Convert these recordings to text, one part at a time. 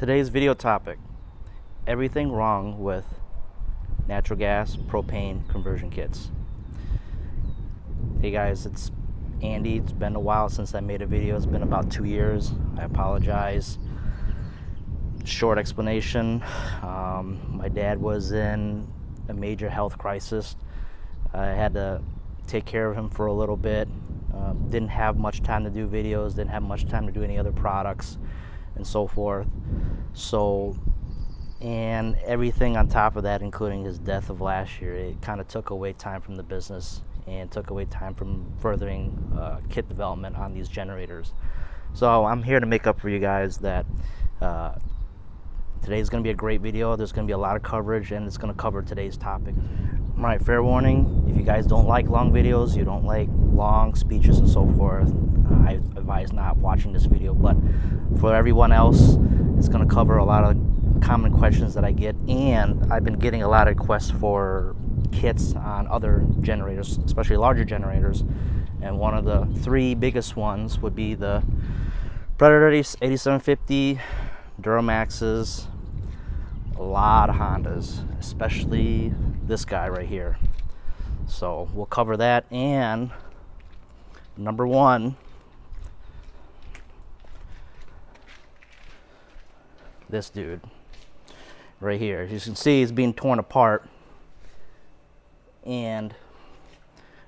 Today's video topic: everything wrong with natural gas propane conversion kits. Hey guys, it's Andy. It's been a while since I made a video. It's been about 2 years. I apologize. Short explanation: my dad was in a major health crisis. I had to take care of him for a little bit. Didn't have much time to do videos, didn't have much time to do any other products and so forth. And everything on top of that, including his death of last year, it kind of took away time from the business and took away time from furthering kit development on these generators. So I'm here to make up for you guys that today's going to be a great video. There's going to be a lot of coverage, and it's going to cover today's topic. All right, fair warning, if you guys don't like long videos, you don't like long speeches and so forth, I advise not watching this video. But for everyone else, it's going to cover a lot of common questions that I get, and I've been getting a lot of requests for kits on other generators, especially larger generators. And one of the three biggest ones would be the Predator 8750, DuroMaxes, a lot of Hondas, especially this guy right here. So we'll cover that. And number one, this dude right here. As you can see, it's being torn apart, and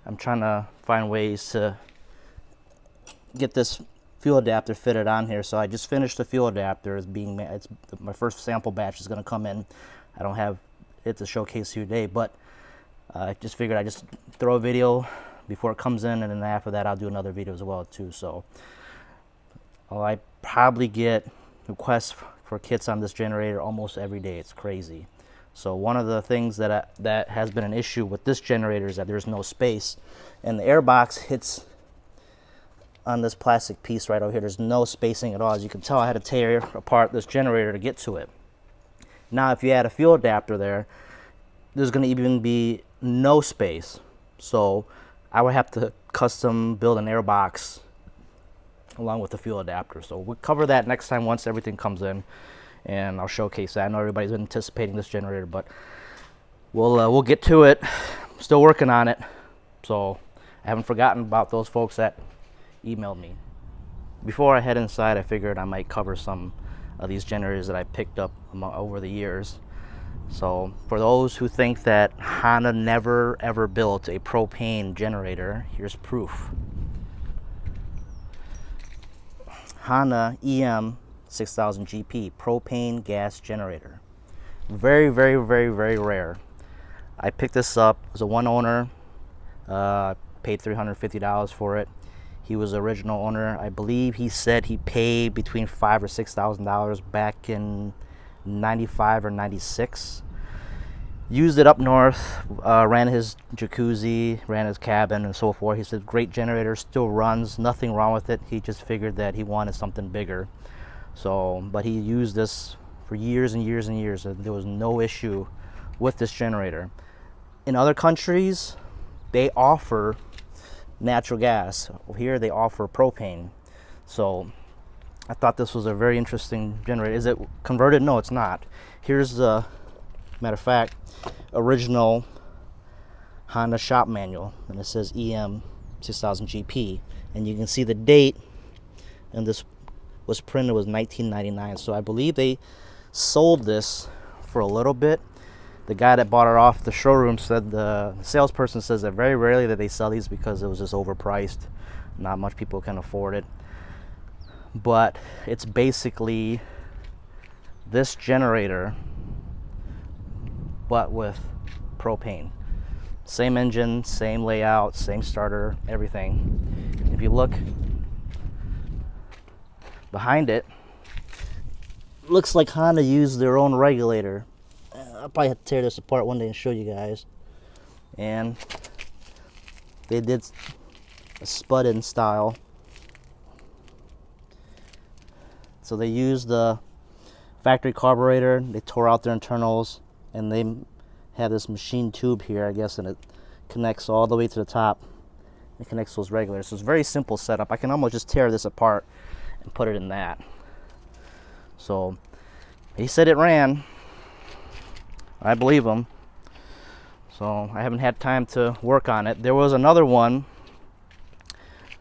I'm trying to find ways to get this fuel adapter fitted on here. So I just finished the fuel adapter. It's my first sample batch is going to come in. I don't have it to showcase you today, but I just figured I'd just throw a video before it comes in, and then after that I'll do another video as well too. So I probably get requests for kits on this generator almost every day. It's crazy. So one of the things that has been an issue with this generator is that there's no space, and the air box hits on this plastic piece right over here. There's no spacing at all. As you can tell, I had to tear apart this generator to get to it. Now if you add a fuel adapter there, there's going to even be no space. So I would have to custom build an air box along with the fuel adapter. So we'll cover that next time once everything comes in, and I'll showcase that. I know everybody's been anticipating this generator, but we'll get to it. Still working on it. So I haven't forgotten about those folks that emailed me. Before I head inside, I figured I might cover some of these generators that I picked up over the years. So for those who think that Honda never ever built a propane generator, here's proof. Honda EM 6000 GP propane gas generator. Very, very, very, very rare. I picked this up as a one owner, paid $350 for it. He was the original owner. I believe he said he paid between $5,000 or $6,000 back in 95 or 96. Used it up north, ran his jacuzzi, ran his cabin and so forth. He said great generator, still runs, nothing wrong with it. He just figured that he wanted something bigger. So, but he used this for years and years and years. There was no issue with this generator. In other countries, they offer natural gas. Here they offer propane. So I thought this was a very interesting generator. Is it converted? No, it's not. Here's the matter of fact original Honda shop manual, and it says EM 6000 GP, and you can see the date, and this was printed was 1999. So I believe they sold this for a little bit. The guy that bought it off the showroom said, the salesperson says that very rarely that they sell these because it was just overpriced. Not much people can afford it. But it's basically this generator, but with propane. Same engine, same layout, same starter, everything. If you look behind it, looks like Honda used their own regulator. I'll probably have to tear this apart one day and show you guys. And they did a spud-in style. So they used the factory carburetor, they tore out their internals, and they have this machine tube here, I guess, and it connects all the way to the top. It connects those regulators. So it's a very simple setup. I can almost just tear this apart and put it in that. So He said it ran. I believe him. So I haven't had time to work on it. There was another one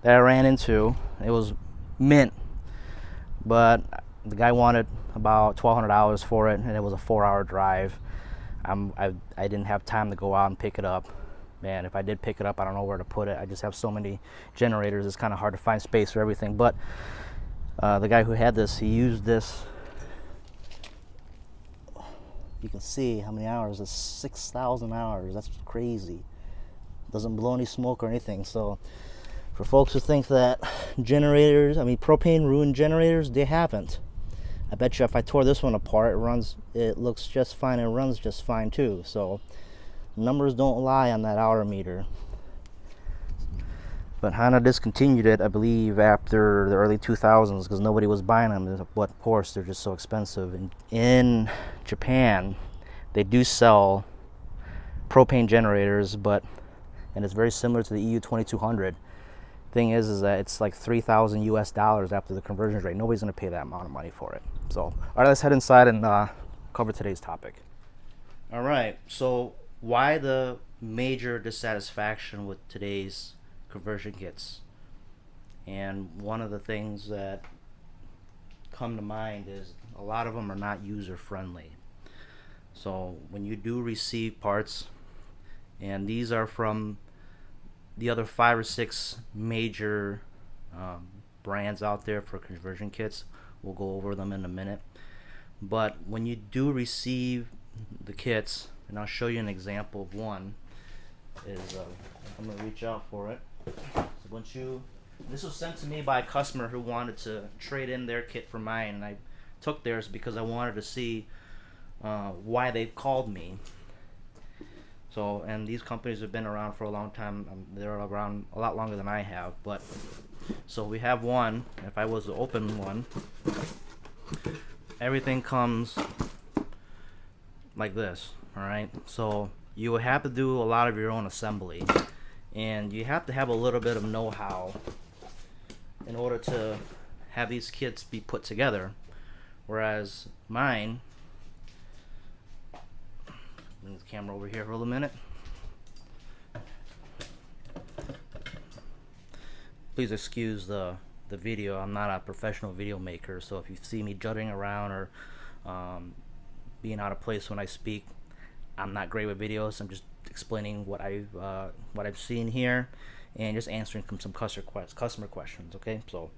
that I ran into. It was mint, but the guy wanted about $1,200 for it, and it was a 4-hour drive. I didn't have time to go out and pick it up. Man, if I did pick it up, I don't know where to put it. I just have so many generators, it's kind of hard to find space for everything. But the guy who had this, he used this. You can see how many hours. It's 6,000 hours. That's crazy. Doesn't blow any smoke or anything. So for folks who think that generators, propane ruined generators, they haven't. I bet you if I tore this one apart, it looks just fine and runs just fine too. So numbers don't lie on that hour meter. But Honda discontinued it, I believe, after the early 2000s because nobody was buying them. But of course, they're just so expensive. And in Japan, they do sell propane generators, and it's very similar to the EU 2200. Thing is that it's like $3,000 US after the conversion rate. Nobody's going to pay that amount of money for it. So, all right, let's head inside and cover today's topic. All right, so why the major dissatisfaction with today's conversion kits? And one of the things that come to mind is a lot of them are not user friendly. So when you do receive parts, and these are from the other 5 or 6 major brands out there for conversion kits, we'll go over them in a minute. But when you do receive the kits, and I'll show you an example of one, I'm going to reach out for it. So this was sent to me by a customer who wanted to trade in their kit for mine, and I took theirs because I wanted to see why they've called me. So, and these companies have been around for a long time. They're around a lot longer than I have. But so we have one. If I was to open one, everything comes like this. All right. So you would have to do a lot of your own assembly, and you have to have a little bit of know-how in order to have these kits be put together. Whereas mine, bring the camera over here for a minute. Please excuse the video. I'm not a professional video maker, so if you see me jutting around or being out of place when I speak, I'm not great with videos. I'm just explaining what I've seen here and just answering some customer questions. Okay, so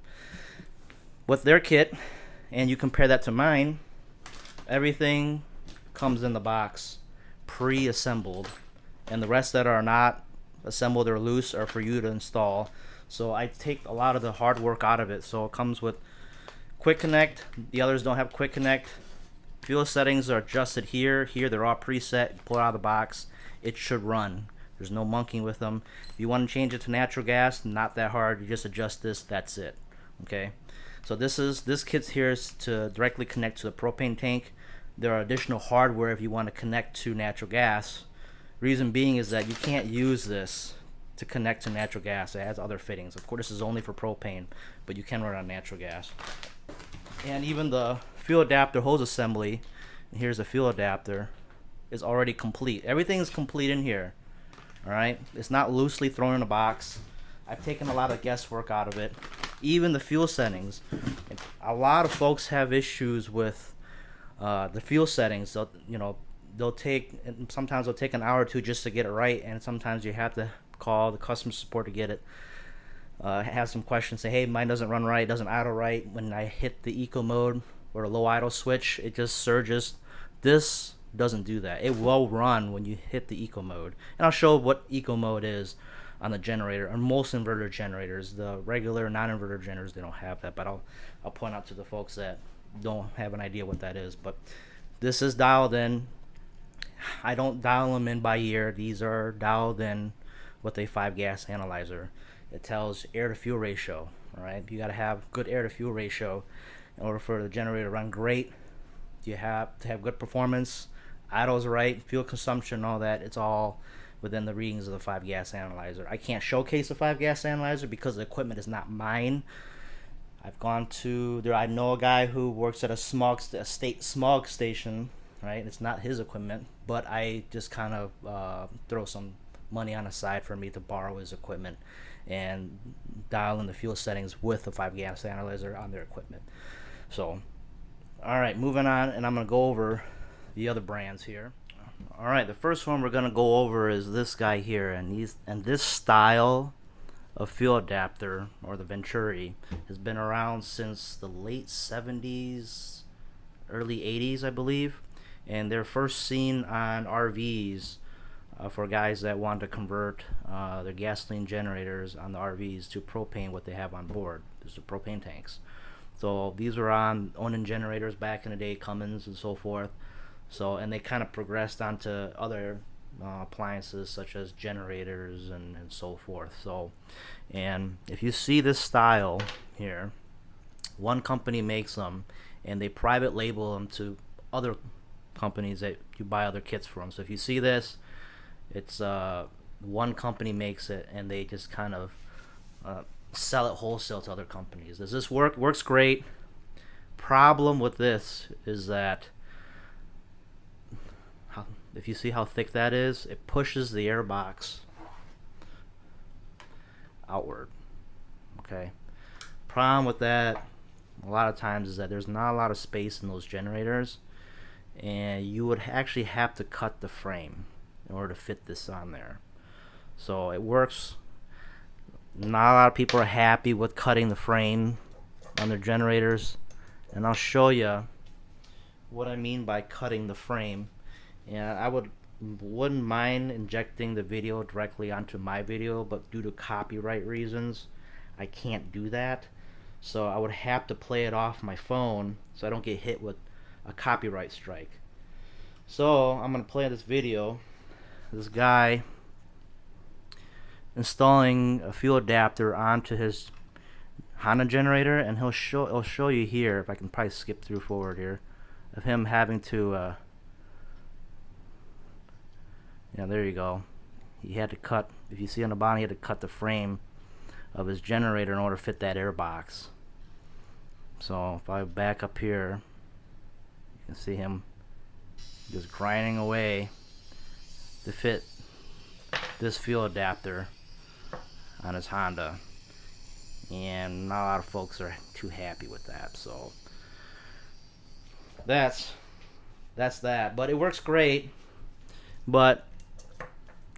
with their kit, and you compare that to mine, everything comes in the box pre-assembled, and the rest that are not assembled or loose are for you to install. So I take a lot of the hard work out of it. So it comes with quick connect. The others don't have quick connect. Fuel settings are adjusted here. They're all preset. You pull it out of the box, it should run. There's no monkeying with them. If you want to change it to natural gas, not that hard. You just adjust this, that's it. Okay, so this kit here is to directly connect to the propane tank. There are additional hardware if you want to connect to natural gas. Reason being is that you can't use this to connect to natural gas. It has other fittings. Of course, this is only for propane, but you can run on natural gas. And even the fuel adapter hose assembly, and here's the fuel adapter, is already complete. Everything is complete in here. All right, it's not loosely thrown in a box. I've taken a lot of guesswork out of it. Even the fuel settings. A lot of folks have issues with the fuel settings. So, sometimes they'll take an hour or two just to get it right, and sometimes you have to call the customer support to get it. Have some questions. Say, hey, mine doesn't run right, it doesn't idle right. When I hit the eco mode or a low idle switch, it just surges. This doesn't do that. It will run when you hit the eco mode, and I'll show what eco mode is on the generator. On most inverter generators, the regular non-inverter generators, they don't have that, but I'll point out to the folks that don't have an idea what that is. But this is dialed in. I don't dial them in by ear. These are dialed in with a 5-gas analyzer. It tells air to fuel ratio. All right, you got to have good air to fuel ratio in order for the generator to run great. You have to have good performance, idles right, fuel consumption, all that. It's all within the readings of the 5-gas analyzer. I can't showcase a 5-gas analyzer because the equipment is not mine. I've gone to there. I know a guy who works at a state smog station. Right, it's not his equipment, but I just kind of throw some money on the side for me to borrow his equipment and dial in the fuel settings with the 5-gas analyzer on their equipment. So, all right, moving on, and I'm gonna go over the other brands here. All right, the first one we're gonna go over is this guy here, and this style of fuel adapter, or the Venturi, has been around since the late 70s, early 80s, I believe, and they're first seen on RVs for guys that want to convert their gasoline generators on the RVs to propane, what they have on board. There's the propane tanks. So these were on Onan generators back in the day, Cummins and so forth. So, and they kind of progressed onto other appliances such as generators and so forth. So, and if you see this style here, one company makes them and they private label them to other companies that you buy other kits from. So if you see this, it's one company makes it and they just kind of sell it wholesale to other companies. Does this work? Works great. Problem with this is that if you see how thick that is, it pushes the air box outward. Okay. Problem with that a lot of times is that there's not a lot of space in those generators, and you would actually have to cut the frame in order to fit this on there. So it works. Not a lot of people are happy with cutting the frame on their generators, and I'll show you what I mean by cutting the frame. And I wouldn't mind injecting the video directly onto my video, but due to copyright reasons I can't do that. So I would have to play it off my phone so I don't get hit with a copyright strike. So I'm gonna play this video. This guy installing a fuel adapter onto his Honda generator, and he'll show you here, if I can probably skip through forward here, of him having to yeah, there you go. He had to cut, if you see on the bottom, he had to cut the frame of his generator in order to fit that air box. So if I back up here, you can see him just grinding away to fit this fuel adapter on his Honda, and not a lot of folks are too happy with that. So that's that. But it works great. But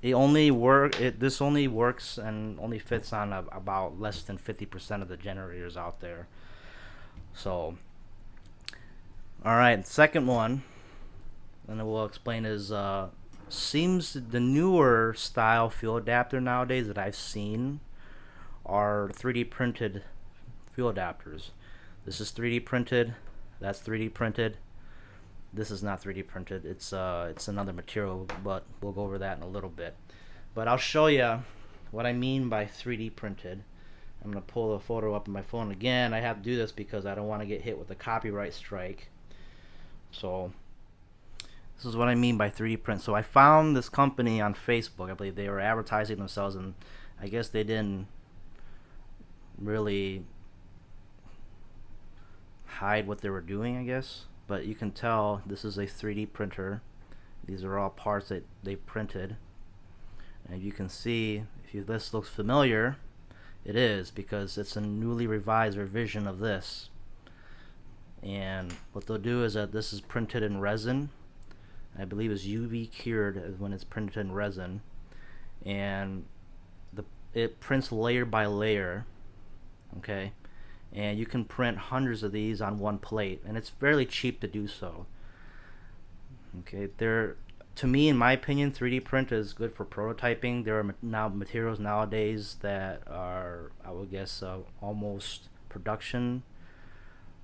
this only works and only fits on about less than 50% of the generators out there. So, all right, second one, and then we'll explain is seems the newer style fuel adapter nowadays that I've seen are 3D printed fuel adapters. This is 3D printed. That's 3D printed. This is not 3D printed. It's another material, but we'll go over that in a little bit. But I'll show you what I mean by 3D printed. I'm gonna pull a photo up on my phone again. I have to do this because I don't want to get hit with a copyright strike. So this is what I mean by 3D print. So I found this company on Facebook. I believe they were advertising themselves, and I guess they didn't really hide what they were doing, I guess. But you can tell this is a 3D printer. These are all parts that they printed. And you can see, if this looks familiar, it is, because it's a newly revised revision of this. And what they'll do is that this is printed in resin. I believe it's UV cured when it's printed in resin. And it prints layer by layer. Okay? And you can print hundreds of these on one plate, and it's fairly cheap to do so. Okay, to me, in my opinion, 3D print is good for prototyping. There are now materials nowadays that are, I would guess, almost production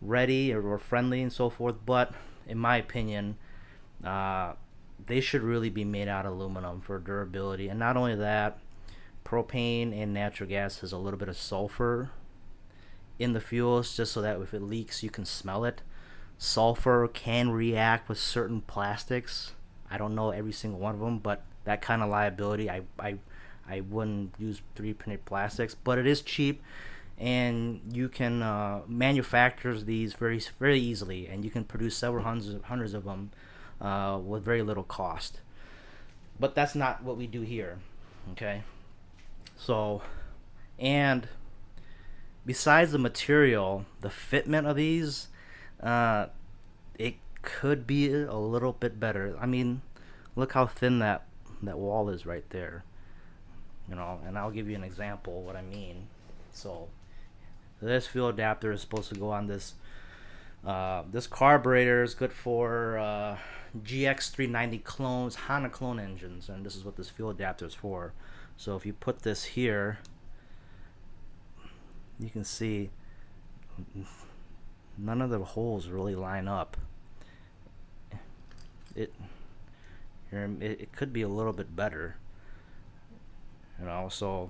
ready or friendly and so forth. But in my opinion, they should really be made out of aluminum for durability. And not only that, propane and natural gas has a little bit of sulfur in the fuels, just so that if it leaks you can smell it. Sulfur can react with certain plastics. I don't know every single one of them, but that kind of liability, I wouldn't use 3D printed plastics. But it is cheap, and you can manufacture these very easily, and you can produce several hundreds of them with very little cost. But that's not what we do here. Okay, so, and besides the material, the fitment of these, uh, it could be a little bit better. I mean, look how thin that wall is right there. And I'll give you an example of what I mean. So this fuel adapter is supposed to go on this. This carburetor is good for GX390 clones, Honda clone engines, and this is what this fuel adapter is for. So if you put this here, you can see none of the holes really line up. It could be a little bit better, so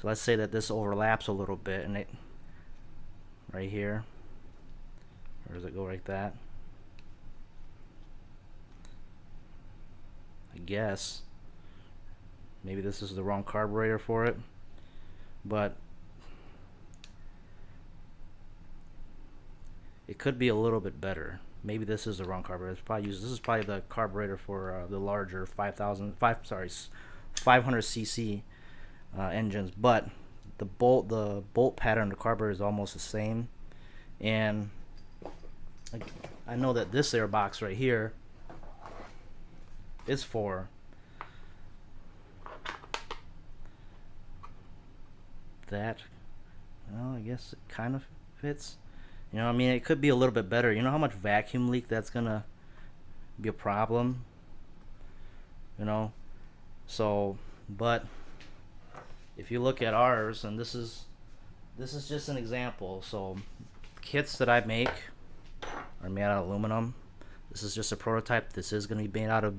let's say that this overlaps a little bit, and it right here, or does it go like that? I guess maybe this is the wrong carburetor for it, but it could be a little bit better. Maybe this is the wrong carburetor. This is probably the carburetor for the larger 500cc engines, but the bolt pattern of the carburetor is almost the same. And I know that this air box right here is for that. Well, I guess it kind of fits. I mean, it could be a little bit better. You know how much vacuum leak that's gonna be a problem? So, but if you look at ours, and this is just an example. So, kits that I make are made out of aluminum. This is just a prototype. This is gonna be made out of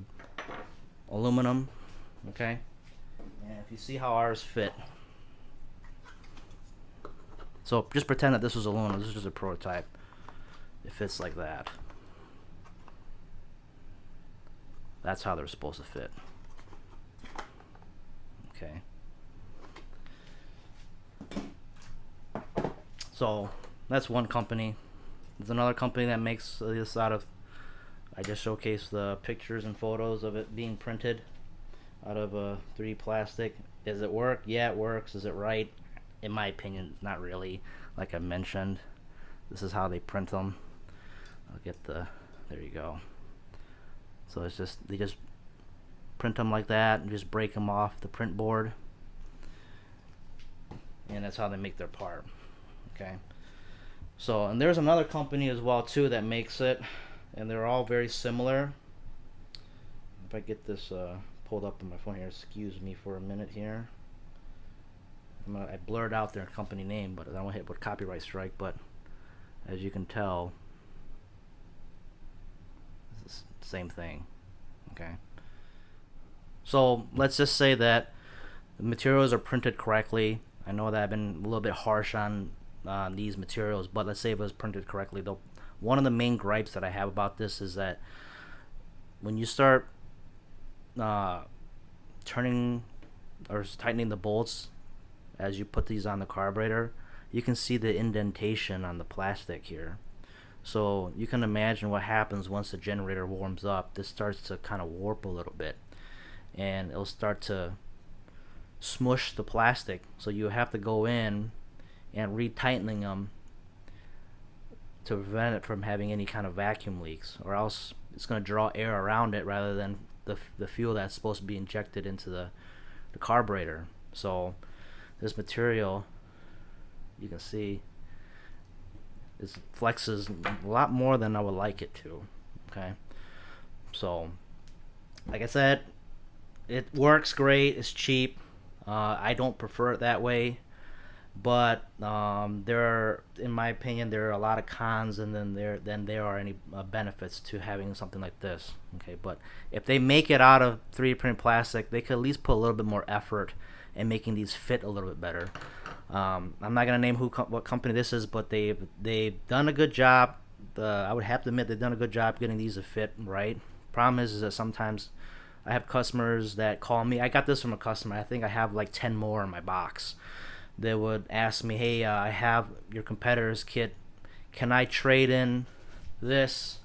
aluminum, okay? And if you see how ours fit. So just pretend that this was aluminum. This is just a prototype. It fits like that. That's how they're supposed to fit. Okay. So that's one company. There's another company that makes this out of, I just showcased the pictures and photos of it being printed out of 3D plastic. Does it work? Yeah, it works. Is it right? In my opinion, not really. Like I mentioned, this is how they print them. I'll get there you go. So it's just, they just print them like that and just break them off the print board. And that's how they make their part. Okay. So, and there's another company as well too that makes it, and they're all very similar. If I get this pulled up on my phone here, excuse me for a minute here. I blurred out their company name, but I don't want to hit with copyright strike. But as you can tell, this is the same thing. Okay. So let's just say that the materials are printed correctly. I know that I've been a little bit harsh on these materials, but let's say it was printed correctly. Though one of the main gripes that I have about this is that when you start turning or tightening the bolts, as you put these on the carburetor, you can see the indentation on the plastic here. So you can imagine what happens once the generator warms up. This starts to kind of warp a little bit, and it'll start to smush the plastic. So you have to go in and retightening them to prevent it from having any kind of vacuum leaks, or else it's going to draw air around it rather than the fuel that's supposed to be injected into the carburetor. So this material, you can see, it flexes a lot more than I would like it to. Okay, so like I said, it works great. It's cheap. I don't prefer it that way, but in my opinion, there are a lot of cons, and then there are any benefits to having something like this. Okay, but if they make it out of 3D printed plastic, they could at least put a little bit more effort in making these fit a little bit better. I'm not gonna name what company this is, but they've done a good job. I would have to admit they've done a good job getting these to fit right. Problem is that sometimes I have customers that call me. I got this from a customer. I think I have like 10 more in my box, they would ask me, hey, I have your competitor's kit. Can I trade in this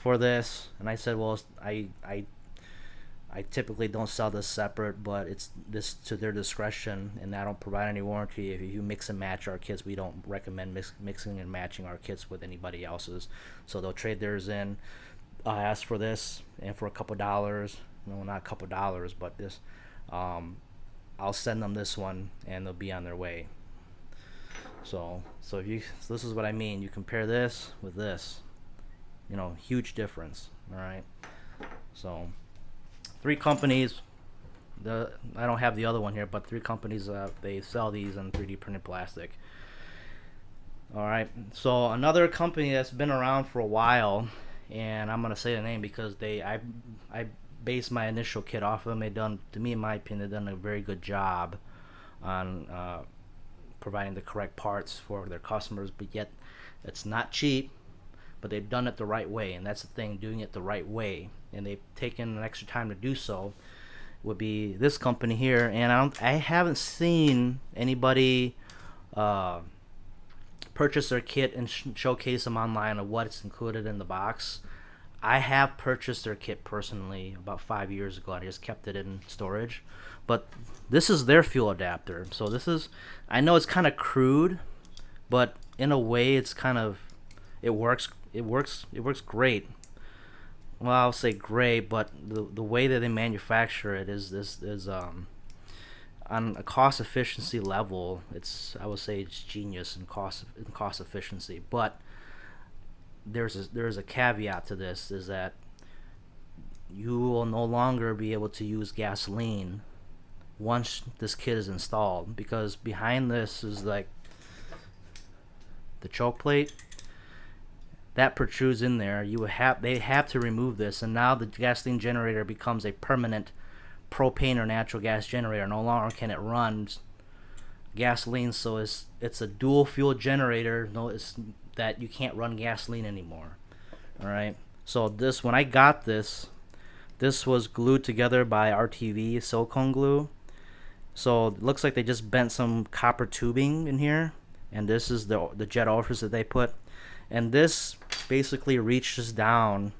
for this? And I said, well, I typically don't sell this separate, but it's this to their discretion, and I don't provide any warranty. If you mix and match our kits, we don't recommend mixing and matching our kits with anybody else's. So they'll trade theirs in. I ask for this, and for a couple dollars, no, not a couple dollars, but this, I'll send them this one, and they'll be on their way. So if you, so this is what I mean. You compare this with this, huge difference. All right. So 3 companies. I don't have the other one here, but 3 companies, they sell these in 3D printed plastic. All right. So another company that's been around for a while, and I'm gonna say the name because I based my initial kit off of them. They've done, to me, in my opinion, they've done a very good job on providing the correct parts for their customers. But yet, it's not cheap. But they've done it the right way, and that's the thing, doing it the right way. And they've taken an extra time to do so. Would be this company here, and I haven't seen anybody purchase their kit and showcase them online of what's included in the box. I have purchased their kit personally about 5 years ago. I just kept it in storage, but this is their fuel adapter. So this is, I know it's kind of crude, but in a way, it's kind of, it works great. Well, I'll say great, but the way that they manufacture it is on a cost efficiency level. I would say it's genius in cost efficiency. But there's a caveat to this, is that you will no longer be able to use gasoline once this kit is installed, because behind this is like the choke plate that protrudes in there. They have to remove this, and now the gasoline generator becomes a permanent propane or natural gas generator. No longer can it run gasoline, so it's a dual fuel generator. No, it's that you can't run gasoline anymore. All right. So when I got this was glued together by RTV silicone glue. So it looks like they just bent some copper tubing in here, and this is the jet orifice that they put. And this basically reaches down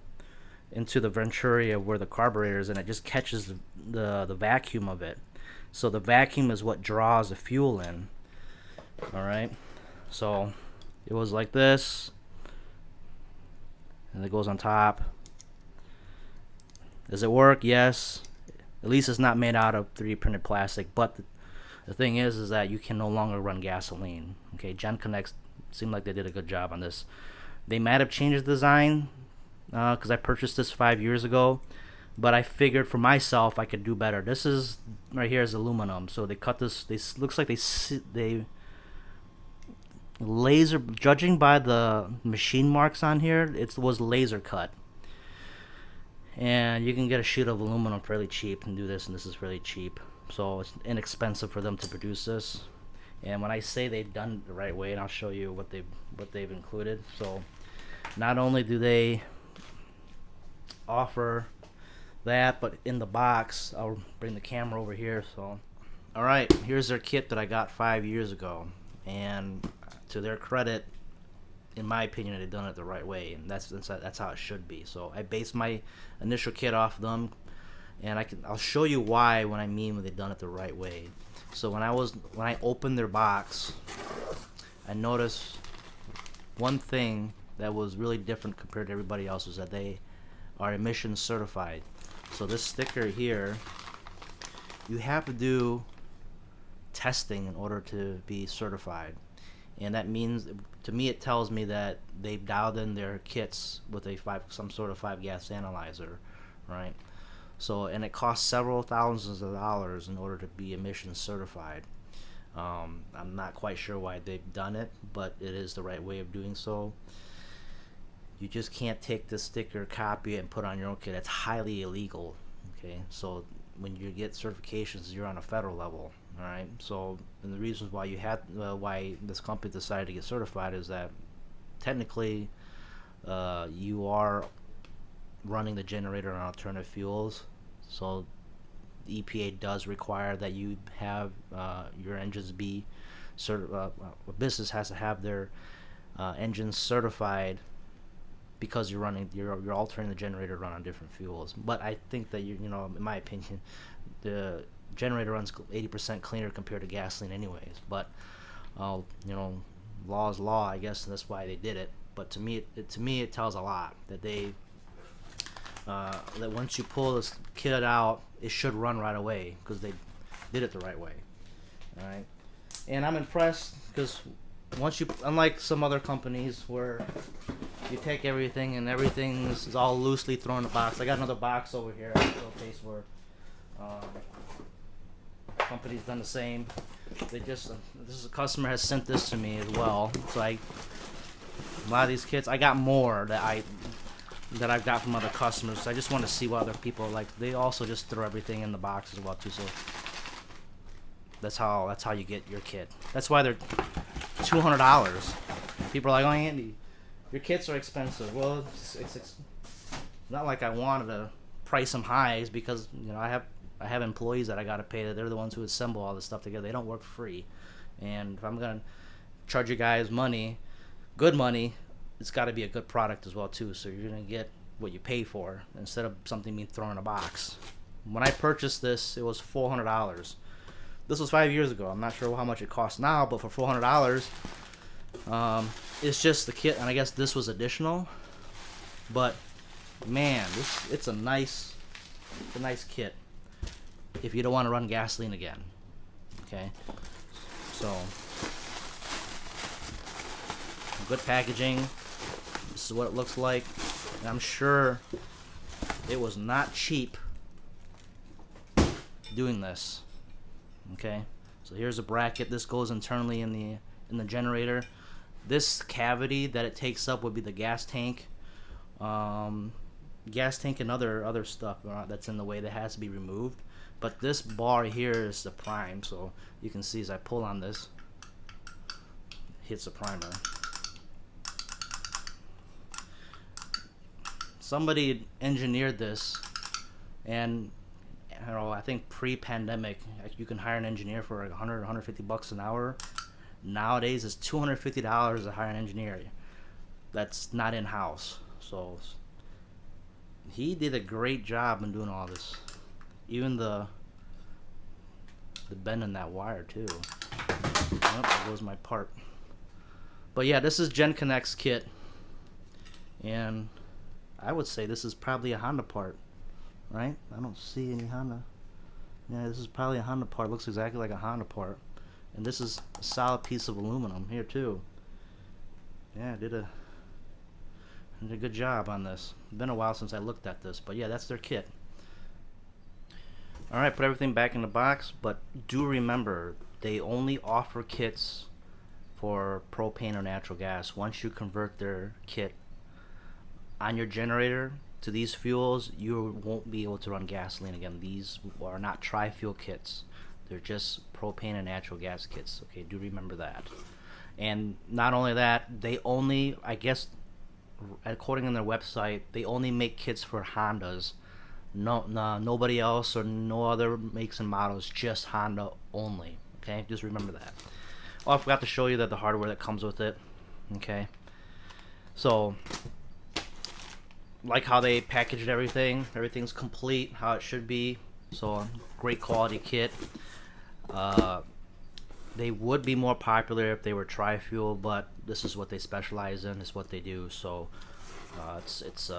into the Venturi of where the carburetor is, and it just catches the vacuum of it. So the vacuum is what draws the fuel in. All right. So it was like this, and it goes on top. Does it work? Yes. At least it's not made out of 3D printed plastic. But the thing is that you can no longer run gasoline. Okay, GenConnect seemed like they did a good job on this. They might have changed the design because I purchased this 5 years ago, but I figured for myself I could do better. This is right here is aluminum, so they cut this. Looks like they laser, judging by the machine marks on here, it was laser cut. And you can get a sheet of aluminum fairly cheap and do this, and this is fairly cheap, so it's inexpensive for them to produce this. And when I say they've done it the right way, and I'll show you what they've included. So not only do they offer that, but in the box, I'll bring the camera over here. So, all right, here's their kit that I got 5 years ago, and to their credit, in my opinion, they've done it the right way, and that's how it should be. So I based my initial kit off them, and I'll show you why when I mean when they've done it the right way. So when I opened their box, I noticed one thing that was really different compared to everybody else, was that they are emissions certified. So this sticker here, you have to do testing in order to be certified. And that means, to me, it tells me that they've dialed in their kits with some sort of 5-gas analyzer, right? So, and it costs several thousands of dollars in order to be emissions certified. I'm not quite sure why they've done it, but it is the right way of doing so. You just can't take the sticker, copy it, and put on your own kit. It's highly illegal. Okay, so when you get certifications, you're on a federal level. All right. So, and the reasons why why this company decided to get certified is that technically, you are running the generator on alternative fuels. So the EPA does require that you have your engines be a business has to have their engines certified, because you're altering the generator to run on different fuels. But I think that in my opinion, the generator runs 80% cleaner compared to gasoline anyways. But law is law, I guess, and that's why they did it. But to me it tells a lot that that once you pull this kit out, it should run right away, because they did it the right way. All right, and I'm impressed, because unlike some other companies where you take everything and everything is all loosely thrown in a box. I got another box over here, a showcase where company's done the same. This is a customer has sent this to me as well. So a lot of these kits, I got more that I've got from other customers. So I just want to see what other people like. They also just throw everything in the box as well too. So that's how you get your kit. That's why they're $200. People are like, "Oh, Andy, your kits are expensive." Well, it's not like I wanted to price them high, because I have employees that I got to pay. That they're the ones who assemble all this stuff together. They don't work for free, and if I'm gonna charge you guys good money, it's got to be a good product as well too. So you're gonna get what you pay for, instead of something being thrown in a box. When I purchased this, it was $400. This was 5 years ago. I'm not sure how much it costs now, but for $400, it's just the kit, and I guess this was additional. But man, it's a nice kit if you don't want to run gasoline again. Okay, so good packaging. This is what it looks like, and I'm sure it was not cheap doing this. Okay, so here's a bracket. This goes internally in the generator. This cavity that it takes up would be the gas tank, and other stuff that's in the way that has to be removed. But this bar here is the prime. So you can see as I pull on this, it hits the primer. Somebody engineered this, and I think pre-pandemic, you can hire an engineer for like $100, $150 an hour. Nowadays, it's $250 to hire an engineer. That's not in-house. So he did a great job in doing all this. Even the bend in that wire too. Oh, there goes my part. But yeah, this is Gen Connect's kit, and I would say this is probably a Honda part. Right? I don't see any Honda. Yeah, this is probably a Honda part. Looks exactly like a Honda part. And this is a solid piece of aluminum here too. Yeah, did a good job on this. It's been a while since I looked at this, but yeah, that's their kit. Alright, put everything back in the box, but do remember, they only offer kits for propane or natural gas. Once you convert their kit on your generator to these fuels, you won't be able to run gasoline again. These are not tri-fuel kits. They're just propane and natural gas kits. Okay, do remember that. And not only that, they only, I guess, according to their website, they only make kits for Hondas. Nobody else or no other makes and models, just Honda only. Okay, just remember that. Oh, I forgot to show you the hardware that comes with it. Okay, so like how they packaged everything's complete how it should be. So great quality kit. They would be more popular if they were tri-fuel, but this is what they specialize in. It's what they do. So it's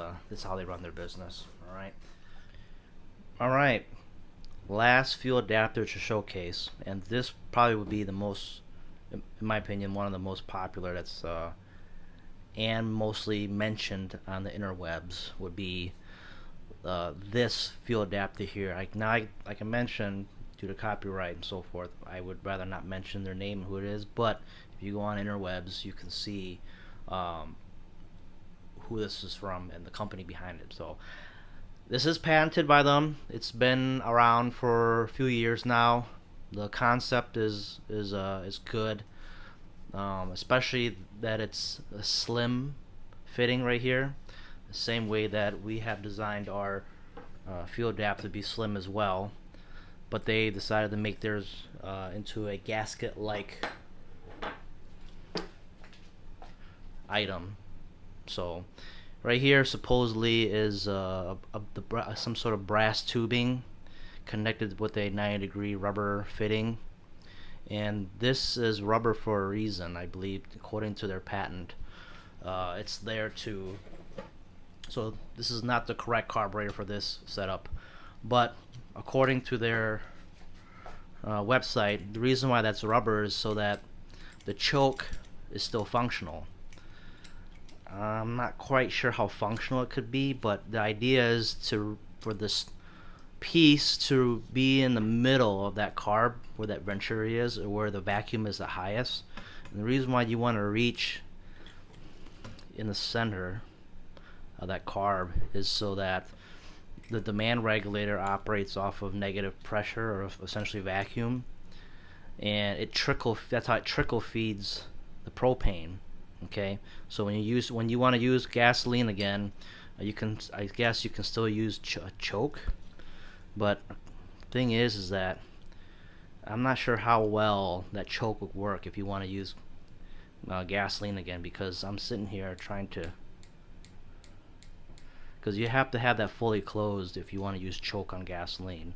how they run their business. All right. Last fuel adapter to showcase, and this probably would be the most, in my opinion, one of the most popular. That's and mostly mentioned on the interwebs would be this fuel adapter here. Like I mentioned, due to copyright and so forth, I would rather not mention their name and who it is, but if you go on interwebs, you can see who this is from and the company behind it. So this is patented by them. It's been around for a few years now. The concept is good. Especially that it's a slim fitting right here, the same way that we have designed our fuel adapter to be slim as well. but they decided to make theirs into a gasket-like item. So right here supposedly is some sort of brass tubing connected with a 90-degree rubber fitting, and this is rubber for a reason, I believe, according to their patent. It's there to, so this is not the correct carburetor for this setup, but according to their website, the reason why that's rubber is so that the choke is still functional. I'm not quite sure how functional it could be, but the idea is for this piece to be in the middle of that carb, where that Venturi is, or where the vacuum is the highest. And the reason why you want to reach in the center of that carb is so that the demand regulator operates off of negative pressure, or essentially vacuum, and that's how it trickle feeds the propane. Okay, so when you want to use gasoline again, I guess you can still use a choke, but thing is that I'm not sure how well that choke would work if you want to use gasoline again, because I'm sitting here trying to, because you have to have that fully closed if you want to use choke on gasoline.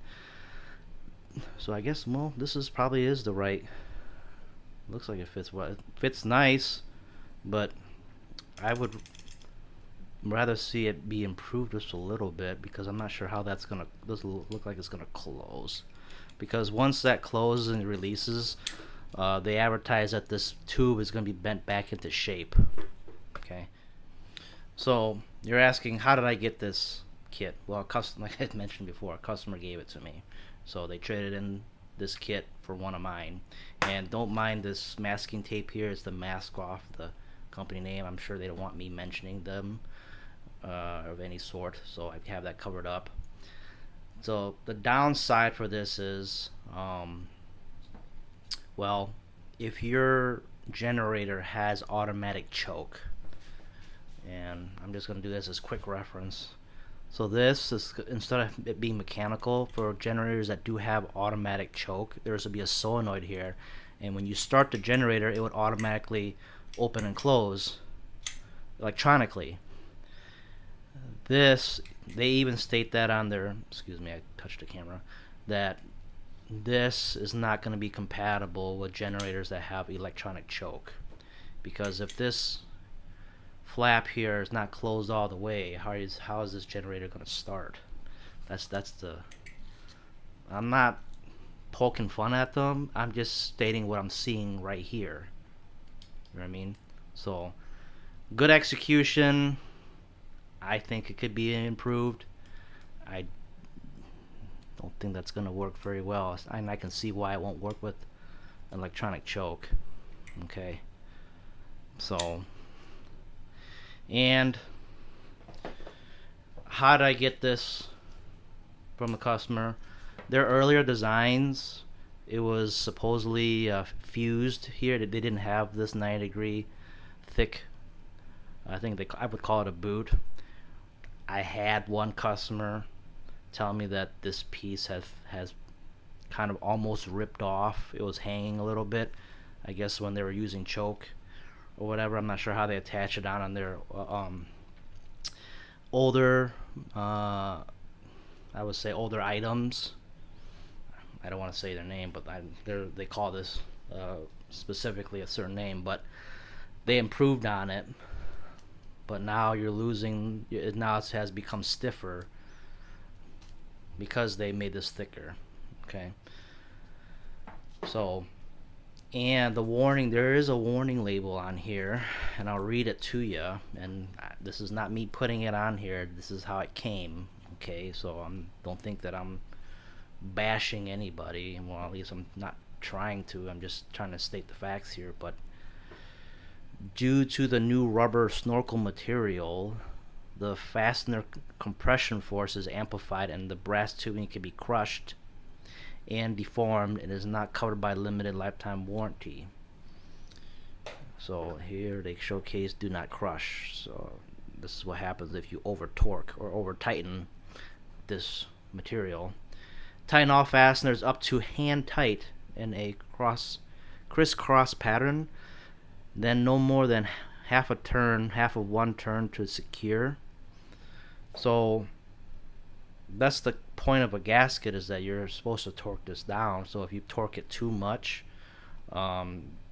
So I guess, well, this is probably is the right, looks like it fits well. It fits nice, but I would rather see it be improved just a little bit, because I'm not sure how that's gonna, does look like it's gonna close, because once that closes and releases, they advertise that this tube is gonna be bent back into shape. Okay, so you're asking, how did I get this kit? Well, like I mentioned before, a customer gave it to me, so they traded in this kit for one of mine. And don't mind this masking tape here, it's the mask off the company name. I'm sure they don't want me mentioning them of any sort, so I have that covered up. So the downside for this is, well, if your generator has automatic choke, and I'm just going to do this as quick reference. So this is, instead of it being mechanical, for generators that do have automatic choke, there's will be a solenoid here, and when you start the generator, it would automatically open and close electronically. This, they even state that on their, excuse me, I touched the camera, that this is not going to be compatible with generators that have electronic choke, because if this flap here is not closed all the way, how is this generator going to start? That's the, I'm not poking fun at them, I'm just stating what I'm seeing right here. You know what I mean? So good execution, I think it could be improved. I don't think that's going to work very well, and I can see why it won't work with electronic choke. Okay, so, and how did I get this from the customer? Their earlier designs, it was supposedly fused here. They didn't have this 90-degree thick, I think I would call it a boot. I had one customer tell me that this piece has kind of almost ripped off. It was hanging a little bit, I guess, when they were using choke or whatever. I'm not sure how they attach it on their older, I would say older items. I don't want to say their name, but they call this specifically a certain name, but they improved on it. But now you're losing, now it has become stiffer because they made this thicker. Okay, so, and the warning, there is a warning label on here, and I'll read it to you, and this is not me putting it on here, this is how it came. Okay, so don't think that I'm bashing anybody. Well, at least I'm not trying to, I'm just trying to state the facts here. But due to the new rubber snorkel material, the fastener compression force is amplified, and the brass tubing can be crushed and deformed, and is not covered by limited lifetime warranty. So here they showcase do not crush. So this is what happens if you over torque or over tighten this material. tighten all fasteners up to hand tight in a crisscross pattern, then no more than half of one turn to secure. So that's the point of a gasket, is that you're supposed to torque this down. So if you torque it too much,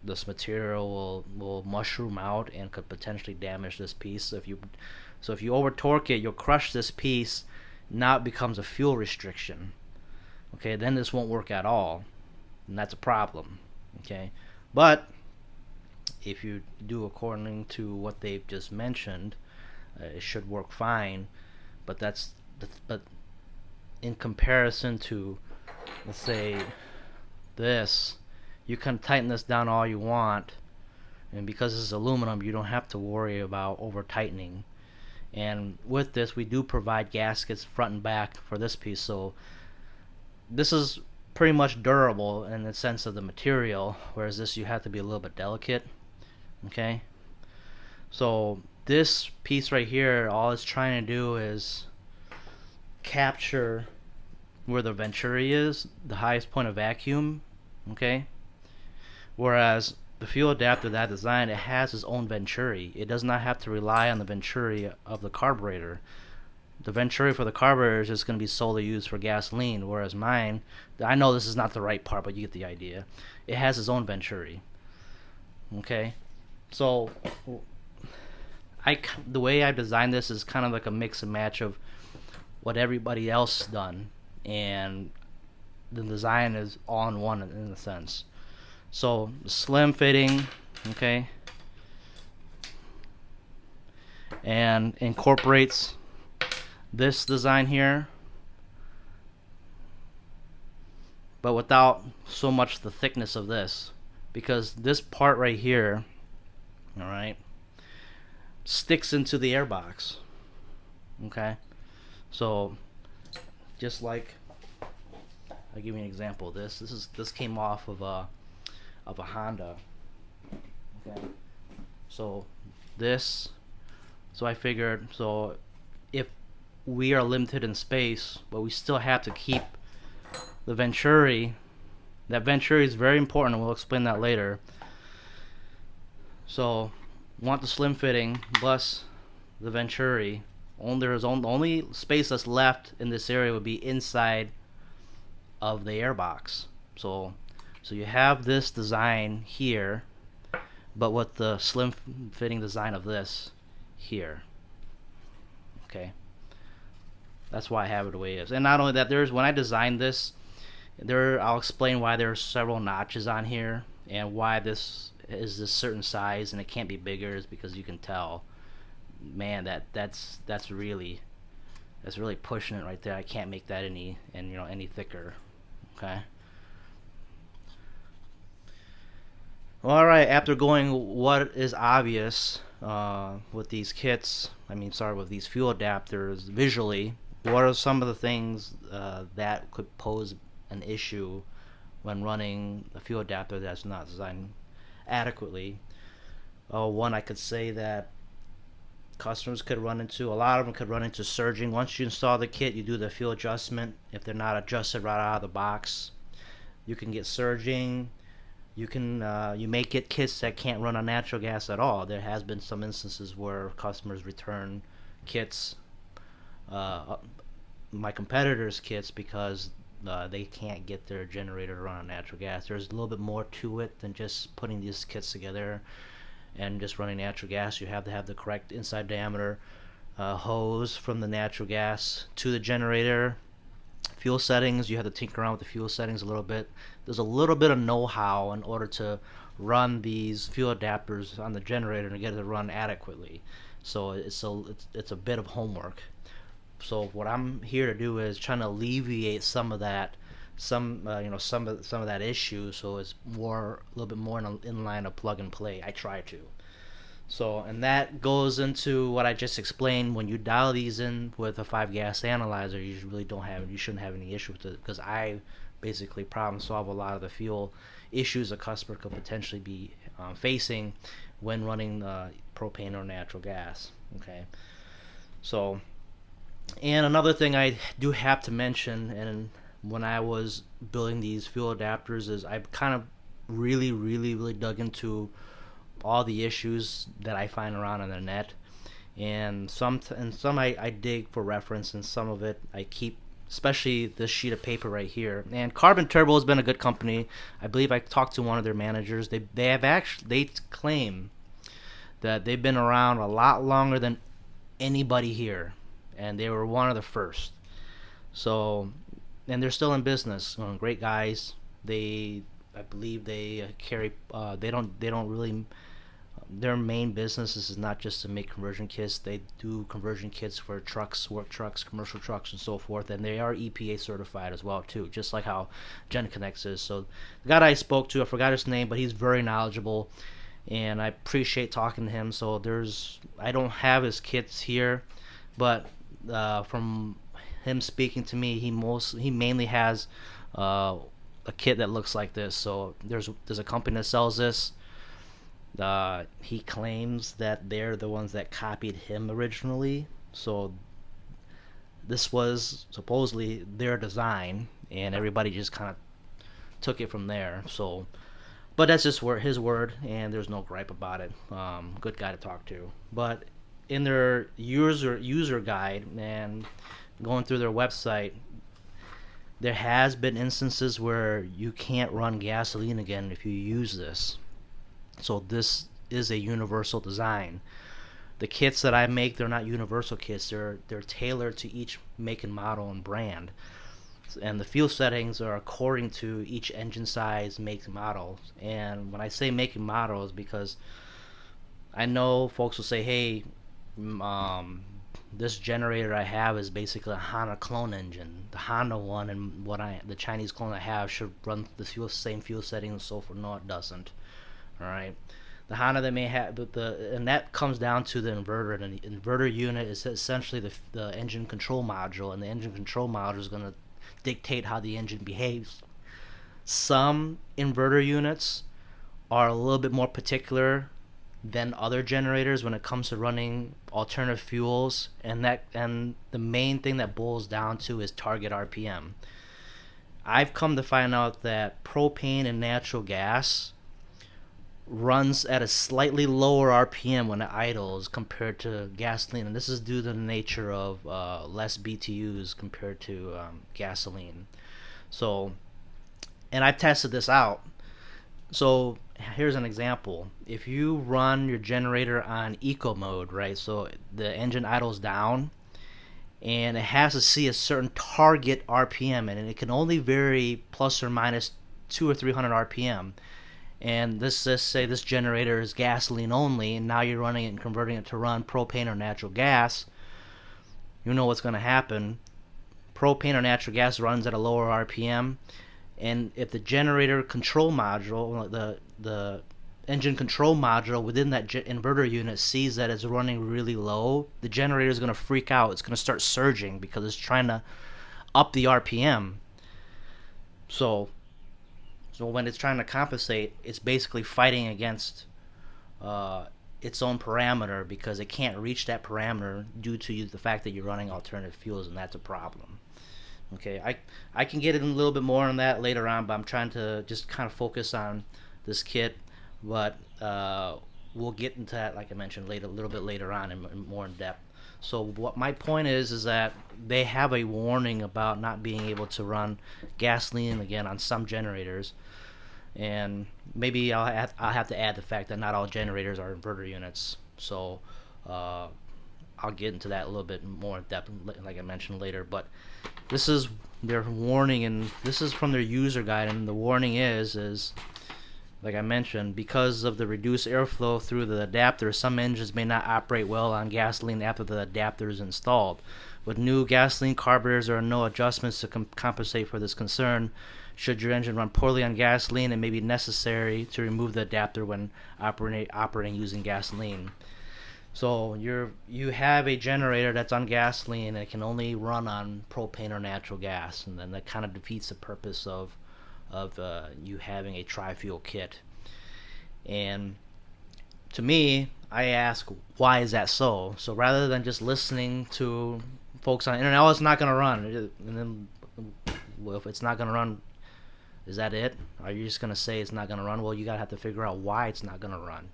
this material will mushroom out and could potentially damage this piece. So if you over torque it, you'll crush this piece. Now it becomes a fuel restriction. Okay, then this won't work at all, and that's a problem. Okay, but if you do according to what they've just mentioned, it should work fine. But but in comparison to, let's say, this, you can tighten this down all you want, and because this is aluminum, you don't have to worry about over tightening. And with this, we do provide gaskets front and back for this piece, so this is pretty much durable in the sense of the material, whereas this you have to be a little bit delicate. Okay, so this piece right here, all it's trying to do is capture where the Venturi is, the highest point of vacuum. Okay, whereas the fuel adapter that I designed, it has its own Venturi. It does not have to rely on the Venturi of the carburetor. The Venturi for the carburetor is just going to be solely used for gasoline, whereas mine, I know this is not the right part, but you get the idea. It has its own Venturi. Okay, so the way I designed this is kind of like a mix and match of what everybody else done, and the design is all in one in a sense. So slim fitting, okay, and incorporates this design here, but without so much the thickness of this, because this part right here, all right, sticks into the airbox. Okay, so just like, I'll give you an example. This came off of a Honda. Okay, so I figured, so if we are limited in space, but we still have to keep the Venturi. That Venturi is very important, and we'll explain that later. So, want the slim fitting plus the Venturi. Only space that's left in this area would be inside of the airbox. So you have this design here, but with the slim fitting design of this here. Okay, that's why I have it the way it is. And not only that, when I designed this, I'll explain why there are several notches on here and why this is this certain size and it can't be bigger, is because you can tell, man, that's really pushing it right there. I can't make that any thicker. Okay. Well, all right. After going what is obvious with these kits, with these fuel adapters visually, what are some of the things that could pose an issue when running a fuel adapter that's not designed adequately? One, I could say that customers could run into, a lot of them could run into surging. Once you install the kit, you do the fuel adjustment. If they're not adjusted right out of the box, you can get surging. You may get kits that can't run on natural gas at all. There has been some instances where customers return kits, my competitors' kits, because they can't get their generator to run on natural gas. There's a little bit more to it than just putting these kits together and just running natural gas. You have to have the correct inside diameter hose from the natural gas to the generator. Fuel settings, you have to tinker around with the fuel settings a little bit. There's a little bit of know-how in order to run these fuel adapters on the generator and get it to run adequately. So it's a bit of homework. So what I'm here to do is trying to alleviate some of that, some of that issue, so it's a little bit more in line of plug and play. I try to. So, and that goes into what I just explained. When you dial these in with a 5-gas analyzer, you shouldn't have any issue with it, because I basically problem solve a lot of the fuel issues a customer could potentially be facing when running propane or natural gas. Okay, so, and another thing I do have to mention, and when I was building these fuel adapters is I kind of really dug into all the issues that I find around on the net, and some I dig for reference, and some of it I keep, especially this sheet of paper right here. And Carbon Turbo has been a good company. I believe I talked to one of their managers. They claim that they've been around a lot longer than anybody here, and they were one of the first. So, and they're still in business. Great guys. I believe they carry. They don't really. Their main business is not just to make conversion kits. They do conversion kits for trucks, work trucks, commercial trucks, and so forth. And they are EPA certified as well too, just like how GenConnex is. So the guy I spoke to, I forgot his name, but he's very knowledgeable, and I appreciate talking to him. So I don't have his kits here, but from him speaking to me, he mainly has a kit that looks like this. So there's a company that sells this. He claims that they're the ones that copied him originally, so this was supposedly their design, and everybody just kind of took it from there. So, but that's just his word, and there's no gripe about it. Good guy to talk to. But in their user guide and going through their website, there has been instances where you can't run gasoline again if you use this. So this is a universal design. The kits that I make, they're not universal kits. They're tailored to each make and model and brand. And the fuel settings are according to each engine size, make, and model. And when I say make and model is because I know folks will say, hey, this generator I have is basically a Honda clone engine. The Honda one and the Chinese clone I have should run the same fuel settings and so forth. No, it doesn't. All right, the Honda that may have and that comes down to the inverter, and the inverter unit is essentially the engine control module, and the engine control module is going to dictate how the engine behaves. Some inverter units are a little bit more particular than other generators when it comes to running alternative fuels, and the main thing that boils down to is target RPM. I've come to find out that propane and natural gas runs at a slightly lower RPM when it idles compared to gasoline, and this is due to the nature of less BTUs compared to gasoline. So, and I've tested this out. So here's an example. If you run your generator on eco mode, right, so the engine idles down, and it has to see a certain target RPM, and it can only vary plus or minus 200 or 300 RPM. And let's say this generator is gasoline only, and now you're running it and converting it to run propane or natural gas. You know what's going to happen. Propane or natural gas runs at a lower RPM, and if the generator control module, the engine control module within that inverter unit sees that it's running really low, the generator is going to freak out. It's going to start surging because it's trying to up the RPM. So when it's trying to compensate, it's basically fighting against its own parameter because it can't reach that parameter due to the fact that you're running alternative fuels, and that's a problem. Okay, I can get in a little bit more on that later on, but I'm trying to just kind of focus on this kit. But we'll get into that, like I mentioned, a little bit later on and more in depth. So what my point is that they have a warning about not being able to run gasoline again on some generators, and maybe I'll have to add the fact that not all generators are inverter units. So I'll get into that a little bit more in depth, like I mentioned later. But this is their warning, and this is from their user guide, and the warning is like I mentioned, because of the reduced airflow through the adapter, some engines may not operate well on gasoline after the adapter is installed. With new gasoline carburetors, there are no adjustments to compensate for this concern. Should your engine run poorly on gasoline, it may be necessary to remove the adapter when operating using gasoline. So you have a generator that's on gasoline and it can only run on propane or natural gas, and then that kind of defeats the purpose of you having a tri-fuel kit. And to me, I ask, why is that so? So rather than just listening to folks on the internet, oh, it's not going to run, and then Well, if it's not going to run, is that it? Are you just going to say it's not going to run? Well, you got to have to figure out why it's not going to run.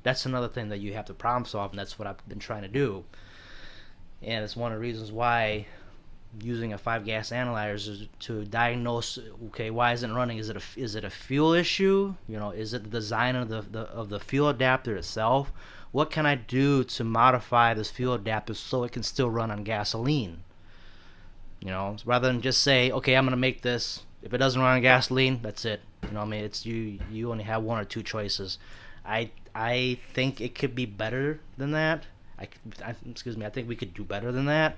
That's another thing that you have to problem solve, and that's what I've been trying to do. And it's one of the reasons why using a 5-gas analyzer is to diagnose, okay, why isn't it running? Is it a fuel issue? You know, is it the design of the fuel adapter itself? What can I do to modify this fuel adapter so it can still run on gasoline? You know, rather than just say, okay, I'm gonna make this. If it doesn't run on gasoline, that's it. You know, I mean, it's you only have one or two choices. I think it could be better than that. Excuse me, I think we could do better than that.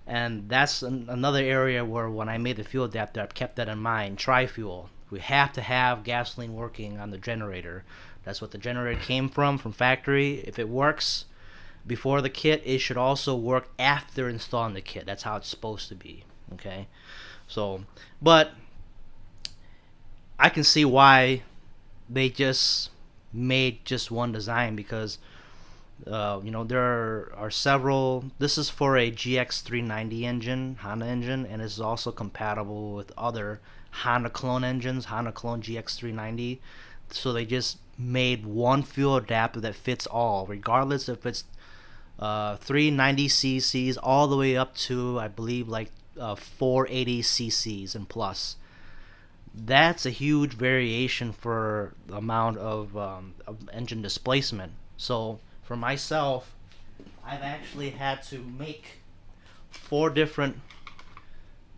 And that's another area where when I made the fuel adapter, I kept that in mind. Tri-fuel. We have to have gasoline working on the generator. That's what the generator came from factory. If it works before the kit, it should also work after installing the kit. That's how it's supposed to be. Okay? So, but I can see why they just made just one design, because you know, there are several. This is for a GX390 engine, Honda engine, and it's also compatible with other Honda clone engines, Honda clone GX390. So they just made one fuel adapter that fits all, regardless if it's 390 cc's all the way up to, I believe, like 480 cc's and plus. That's a huge variation for the amount of engine displacement. So for myself, I've actually had to make 4 different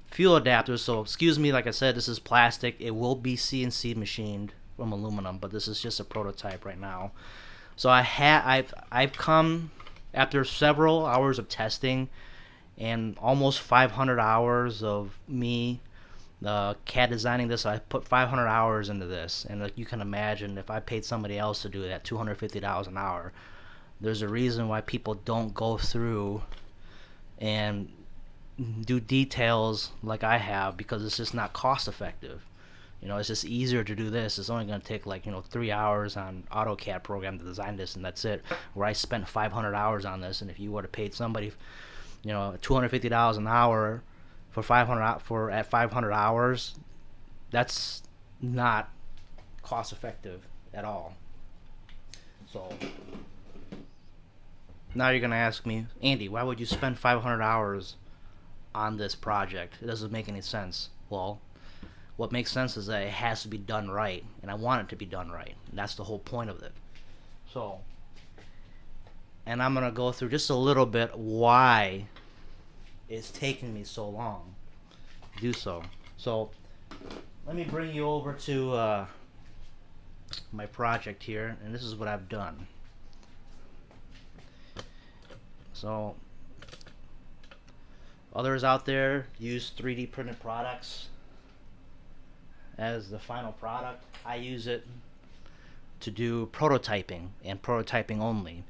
fuel adapters. So excuse me, like I said, this is plastic. It will be CNC machined from aluminum, but this is just a prototype right now. So I've come after several hours of testing and almost 500 hours of me CAD designing this. I put 500 hours into this, and like you can imagine, if I paid somebody else to do that, $250 an hour. There's a reason why people don't go through and do details like I have, because it's just not cost effective. You know, it's just easier to do this. It's only going to take, like, you know, 3 hours on AutoCAD program to design this, and that's it. Where I spent 500 hours on this, and if you would have paid somebody, you know, $250 an hour for 500 hours, that's not cost effective at all. So now you're going to ask me, Andy, why would you spend 500 hours on this project? It doesn't make any sense. Well, what makes sense is that it has to be done right, and I want it to be done right. And that's the whole point of it. So, and I'm going to go through just a little bit why it's taking me so long to do so. So, let me bring you over to my project here, and this is what I've done. So, others out there use 3D printed products as the final product. I use it to do prototyping, and prototyping only.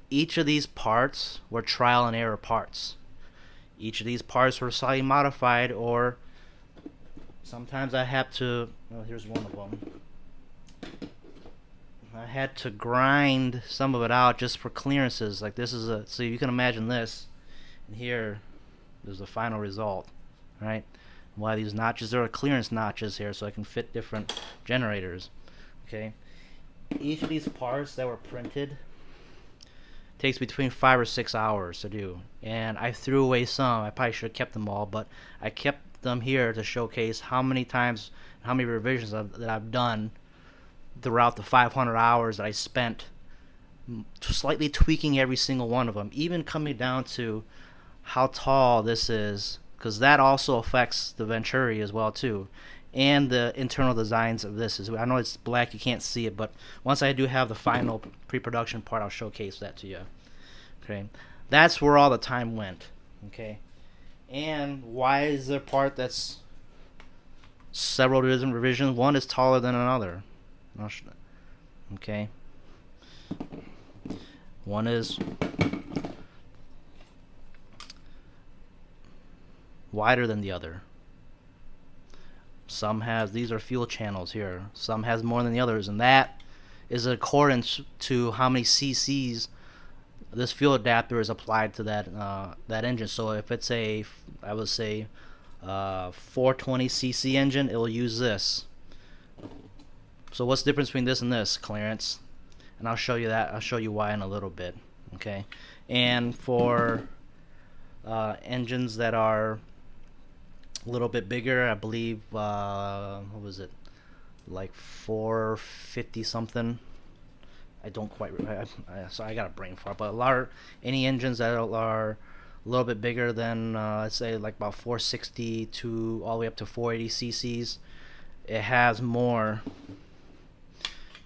Each of these parts were trial and error parts. Each of these parts were slightly modified, or sometimes I have to, well, here's one of them. I had to grind some of it out just for clearances. Like this is a, so you can imagine this, and here is the final result, right? Why these notches, there are clearance notches here so I can fit different generators. Okay, each of these parts that were printed takes between 5 or 6 hours to do, and I threw away some. I probably should have kept them all, but I kept them here to showcase how many times, how many revisions that I've done throughout the 500 hours that I spent slightly tweaking every single one of them, even coming down to how tall this is, because that also affects the Venturi as well too, and the internal designs of this. I know it's black, you can't see it, but once I do have the final pre-production part, I'll showcase that to you. Okay, that's where all the time went. Okay, and why is there a part that's several different revisions? One is taller than another. Okay, one is wider than the other. Some has, these are fuel channels here, some has more than the others, and that is in accordance to how many cc's this fuel adapter is applied to that that engine. So if it's a, I would say, 420cc engine, it will use this. So what's the difference between this and this, Clarence? And I'll show you that. I'll show you why in a little bit. Okay. And for engines that are a little bit bigger, I believe, what was it, like 450 something. I don't quite. So I got a brain fart. But any engines that are a little bit bigger than, let's say, like about 460 to all the way up to 480 cc's, it has more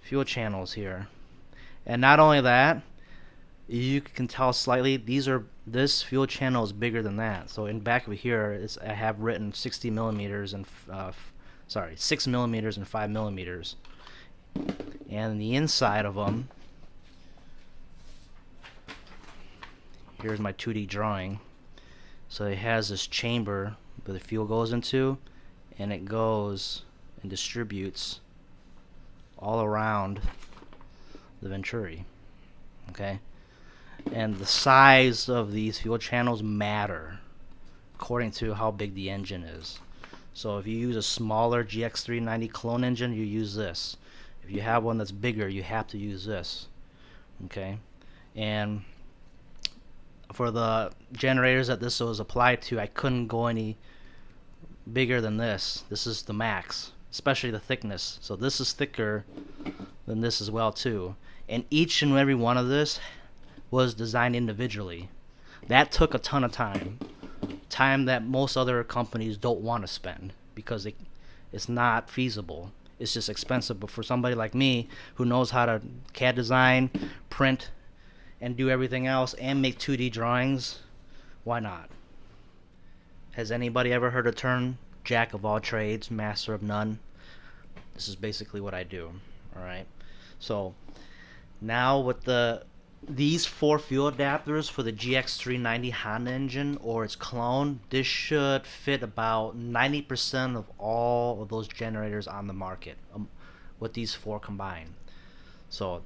fuel channels here. And not only that, you can tell slightly this fuel channel is bigger than that. So in back of here, I have written 60 millimeters and 6 millimeters and 5 millimeters. And the inside of them, here's my 2D drawing. So it has this chamber where the fuel goes into, and it goes and distributes all around the Venturi. Okay, and the size of these fuel channels matter according to how big the engine is. So if you use a smaller GX390 clone engine, you use this. If you have one that's bigger, you have to use this. Okay, and for the generators that this was applied to, I couldn't go any bigger than this. This is the max, especially the thickness. So this is thicker than this as well too. And each and every one of this was designed individually. That took a ton of time that most other companies don't want to spend because it's not feasible. It's just expensive. But for somebody like me who knows how to CAD design, print, and do everything else and make 2D drawings, why not? Has anybody ever heard a term, jack of all trades, master of none? This is basically what I do. Alright, so now with these 4 fuel adapters for the GX390 Honda engine or its clone, this should fit about 90% of all of those generators on the market with these 4 combined. So,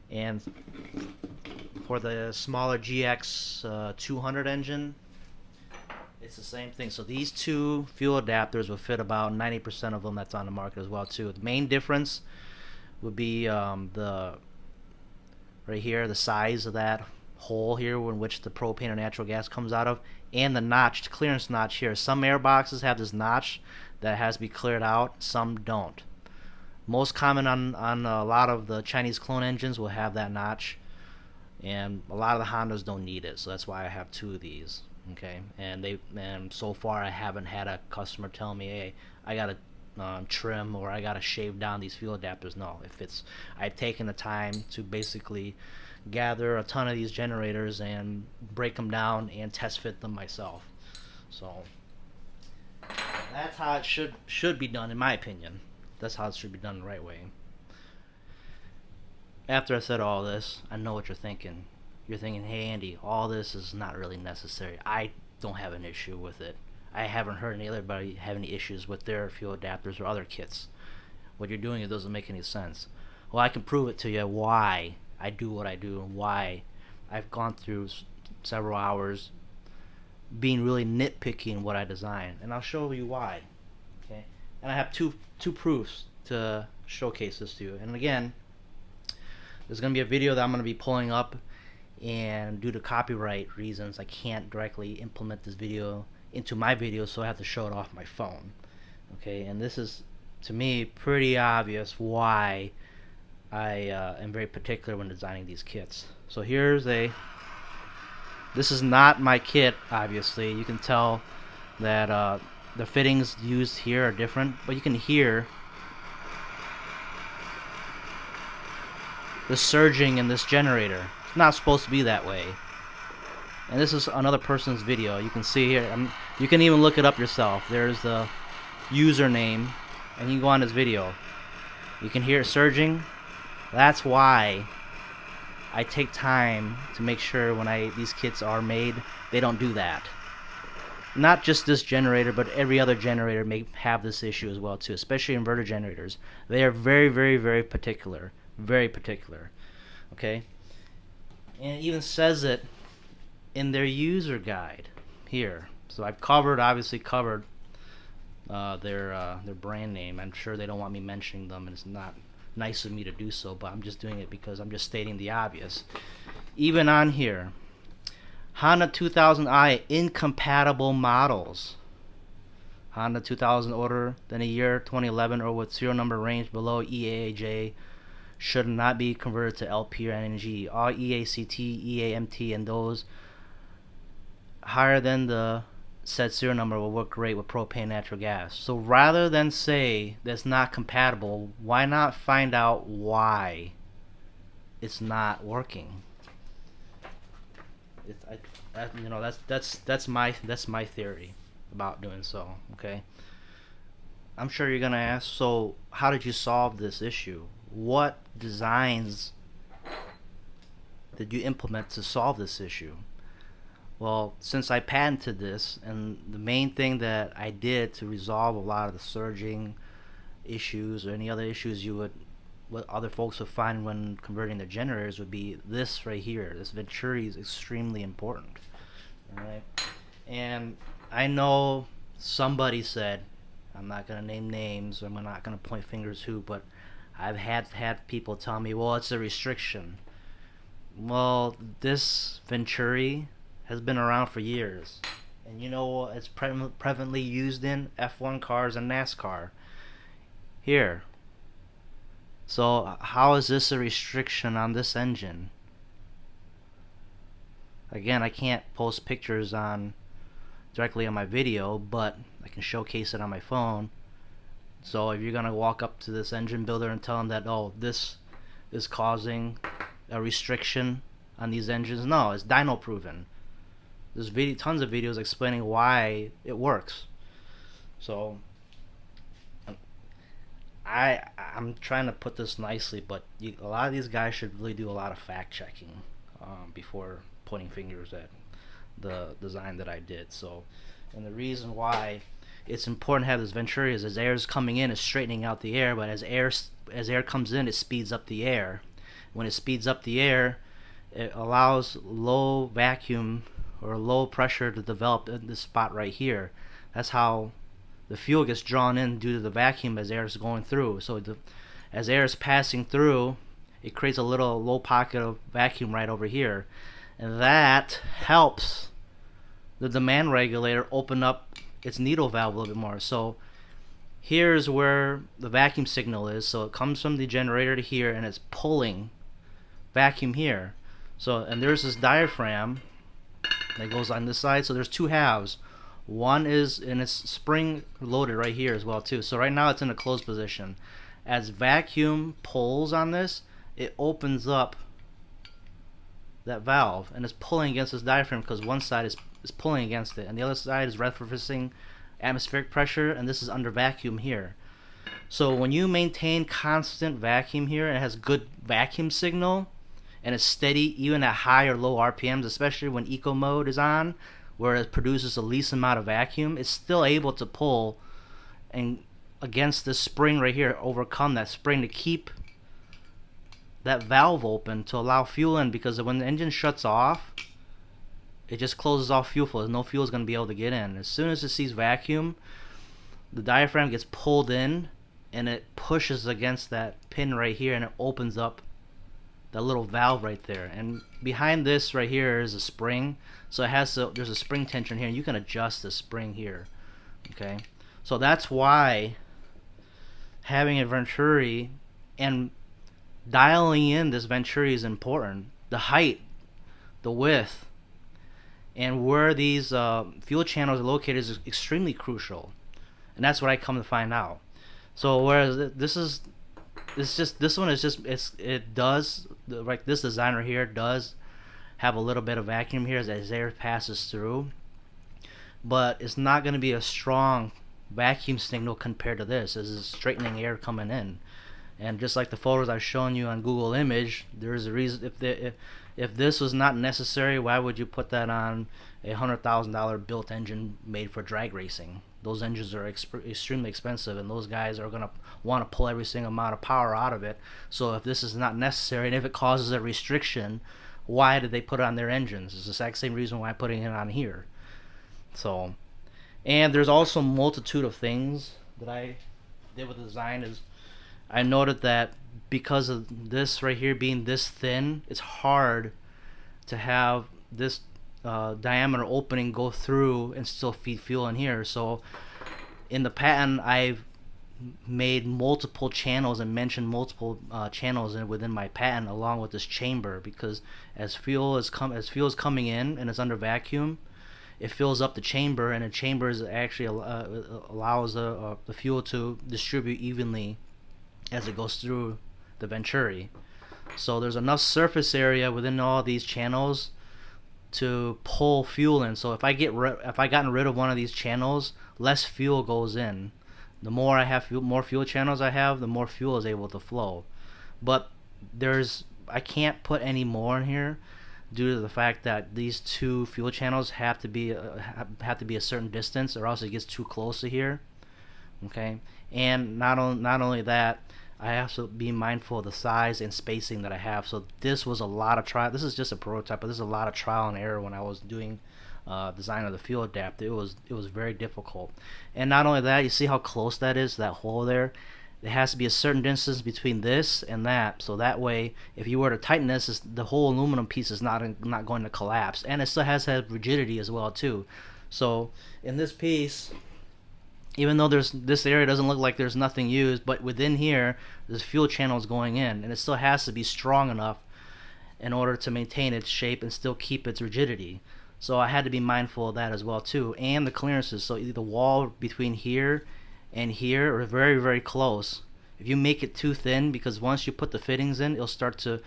and for the smaller GX 200 engine, it's the same thing. So these 2 fuel adapters will fit about 90% of them that's on the market as well too. The main difference would be the right here, the size of that hole here in which the propane or natural gas comes out of, and the notched clearance notch here. Some airboxes have this notch that has to be cleared out, some don't. Most common on a lot of the Chinese clone engines will have that notch, and a lot of the Hondas don't need it, so that's why I have 2 of these. Okay, and so far I haven't had a customer tell me, hey, I gotta trim or I gotta shave down these fuel adapters. No, I've taken the time to basically gather a ton of these generators and break them down and test fit them myself. So that's how it should be done, in my opinion. That's how it should be done the right way. After I said all this, I know what you're thinking. You're thinking, hey Andy, all this is not really necessary. I don't have an issue with it. I haven't heard anybody have any issues with their fuel adapters or other kits. What you're doing, it doesn't make any sense. Well, I can prove it to you why I do what I do and why I've gone through several hours being really nitpicky in what I design, and I'll show you why. Okay, and I have two proofs to showcase this to you. And again, there's going to be a video that I'm going to be pulling up, and due to copyright reasons, I can't directly implement this video into my video, so I have to show it off my phone. Okay, and this is, to me, pretty obvious why I am very particular when designing these kits. So this is not my kit, obviously. You can tell that the fittings used here are different, but you can hear the surging in this generator. It's not supposed to be that way. And this is another person's video. You can see here, you can even look it up yourself. There's the username, and you can go on this video. You can hear it surging. That's why I take time to make sure when these kits are made, they don't do that. Not just this generator, but every other generator may have this issue as well too, especially inverter generators. They are very, very, very particular. Very particular. Okay? And it even says it in their user guide here. So I've obviously covered their brand name. I'm sure they don't want me mentioning them, and it's not nice of me to do so, but I'm just doing it because I'm just stating the obvious. Even on here, Honda 2000i incompatible models. Honda 2000 older than a year 2011 or with serial number range below EAJ should not be converted to LP or NG. All EACT, EAMT, and those higher than the said serial number will work great with propane natural gas. So rather than say that's not compatible, why not find out why it's not working? That's my theory about doing so. Okay, I'm sure you're gonna ask, so how did you solve this issue? What designs did you implement to solve this issue? Well, since I patented this, and the main thing that I did to resolve a lot of the surging issues or any other issues what other folks would find when converting their generators would be this right here. This Venturi is extremely important. Alright? And I know somebody said, I'm not going to name names, I'm not going to point fingers who, but I've had people tell me, well, it's a restriction. Well, this Venturi has been around for years. And you know it's prevalently used in F1 cars and NASCAR. Here. So how is this a restriction on this engine? Again, I can't post pictures directly on my video, but I can showcase it on my phone. So if you're gonna walk up to this engine builder and tell them that, oh, this is causing a restriction on these engines, no, it's dyno proven. There's tons of videos explaining why it works. So I'm trying to put this nicely, but a lot of these guys should really do a lot of fact checking before pointing fingers at the design that I did. So, and the reason why it's important to have this Venturi is as air is coming in, it's straightening out the air, but as air comes in, it speeds up the air. When it speeds up the air, it allows low vacuum or low pressure to develop in this spot right here. That's how the fuel gets drawn in due to the vacuum as air is going through. So as air is passing through, it creates a little low pocket of vacuum right over here, and that helps the demand regulator open up its needle valve a little bit more. So here's where the vacuum signal is. So it comes from the generator to here, and it's pulling vacuum here. So, and there's this diaphragm that goes on this side. So there's two halves. One is, and it's spring loaded right here as well too. So right now it's in a closed position. As vacuum pulls on this, it opens up that valve and it's pulling against this diaphragm because one side is pulling against it and the other side is referencing atmospheric pressure, and this is under vacuum here. So when you maintain constant vacuum here and it has good vacuum signal and it's steady even at high or low RPMs, especially when eco mode is on, where it produces the least amount of vacuum, it's still able to pull and against this spring right here, overcome that spring to keep that valve open to allow fuel in, because when the engine shuts off, it just closes off fuel flow. No fuel is going to be able to get in. As soon as it sees vacuum, the diaphragm gets pulled in and it pushes against that pin right here and it opens up that little valve right there. And behind this right here is a spring, so there's a spring tension here, and you can adjust the spring here. Okay, so that's why having a Venturi and dialing in this Venturi is important. The height, the width, and where these fuel channels are located is extremely crucial, and that's what I come to find out. So whereas this designer here does have a little bit of vacuum here as air passes through, but it's not going to be a strong vacuum signal compared to this. This is straightening air coming in. And just like the photos I've shown you on Google Image, there's a reason. If this was not necessary, why would you put that on a $100,000 built engine made for drag racing? Those engines are extremely expensive, and those guys are going to want to pull every single amount of power out of it. So if this is not necessary, and if it causes a restriction, why did they put it on their engines? It's the exact same reason why I'm putting it on here. So, And there's also a multitude of things that I did with the design. Is I noted that because of this right here being this thin, it's hard to have this diameter opening go through and still feed fuel in here. So in the patent, I've made multiple channels and mentioned multiple channels within my patent along with this chamber, because as fuel is coming in and it's under vacuum, it fills up the chamber, and the chamber is actually allows the fuel to distribute evenly as it goes through the Venturi. So there's enough surface area within all these channels to pull fuel in. So if I gotten rid of one of these channels, less fuel goes in. The more I have more fuel channels I have, the more fuel is able to flow. But I can't put any more in here due to the fact that these two fuel channels have to be a certain distance, or else it gets too close to here. Okay, and not only that, I have to be mindful of the size and spacing that I have. So this was a lot of trial. This is just a prototype, but this is a lot of trial and error when I was doing design of the fuel adapter. It was very difficult. And not only that, you see how close that is, that hole there. There has to be a certain distance between this and that, so that way, if you were to tighten this, the whole aluminum piece is not going to collapse, and it still has to have rigidity as well too. So in this piece, even though this area doesn't look like there's nothing used, but within here there's fuel channels going in, and it still has to be strong enough in order to maintain its shape and still keep its rigidity. So I had to be mindful of that as well too, and the clearances. So the wall between here and here are very, very close. If you make it too thin, because once you put the fittings in, it'll start to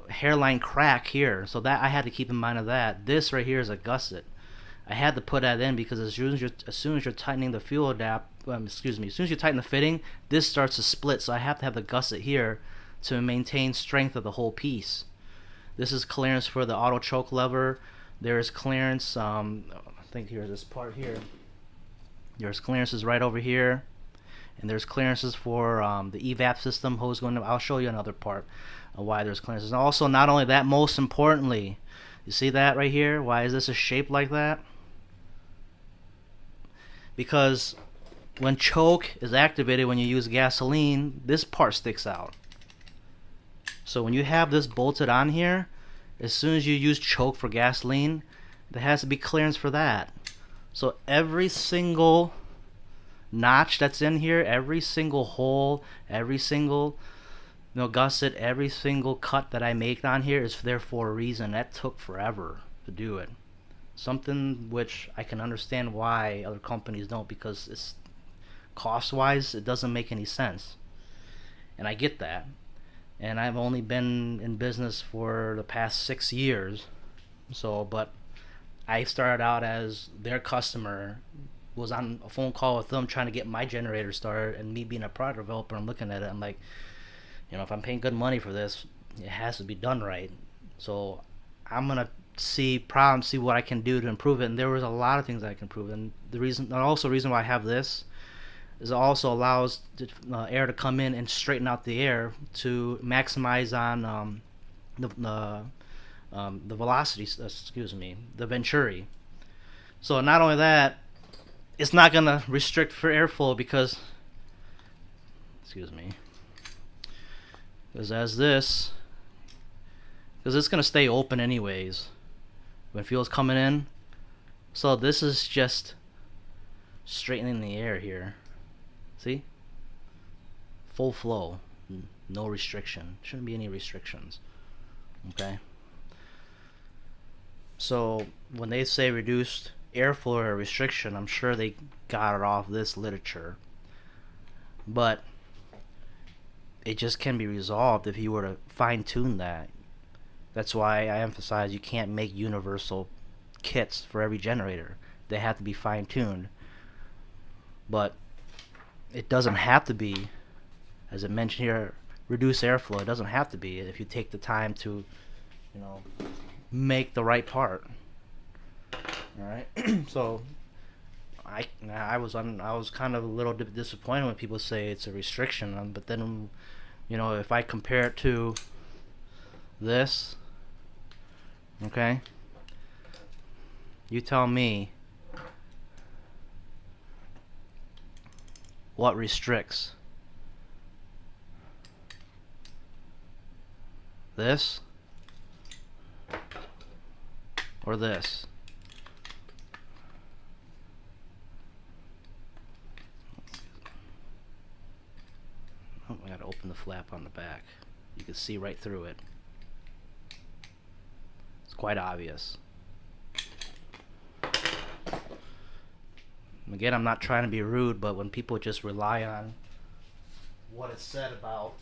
hairline crack here. So that I had to keep in mind of that. This right here is a gusset. I had to put that in because as soon as you're tightening the fuel as soon as you tighten the fitting, this starts to split. So I have to have the gusset here to maintain strength of the whole piece. This is clearance for the auto choke lever. There is clearance. I think here's this part here. There's clearances right over here, and there's clearances for the evap system hose going. I'll show you another part of why there's clearances. And also, not only that, most importantly, you see that right here? Why is this a shape like that? Because when choke is activated when you use gasoline, this part sticks out. So when you have this bolted on here, as soon as you use choke for gasoline, there has to be clearance for that. So every single notch that's in here, every single hole, every single gusset, every single cut that I make on here is there for a reason. That took forever to do it. Something which I can understand why other companies don't, because it's cost-wise, it doesn't make any sense. And I get that. And I've only been in business for the past 6 years. So, but I started out as their customer, was on a phone call with them trying to get my generator started, and me being a product developer, I'm looking at it, I'm like, if I'm paying good money for this, it has to be done right. So I'm gonna see what I can do to improve it. And there was a lot of things I can improve. And the reason why I have this is it also allows air to come in and straighten out the air to maximize on the velocity. The Venturi. So not only that, it's not gonna restrict for airflow because because it's gonna stay open anyways when fuel's coming in. So this is just straightening the air here. See? Full flow. No restriction. Shouldn't be any restrictions. Okay? So when they say reduced airflow or restriction, I'm sure they got it off this literature. But it just can be resolved if you were to fine-tune that. That's why I emphasize you can't make universal kits for every generator. They have to be fine-tuned. But it doesn't have to be, as I mentioned here, reduce airflow. It doesn't have to be if you take the time to, make the right part. All right. So I was kind of a little bit disappointed when people say it's a restriction, but then if I compare it to this, okay, you tell me what restricts? This or this? Oh, I gotta open the flap on the back. You can see right through it. It's quite obvious. Again, I'm not trying to be rude, but when people just rely on what it's said about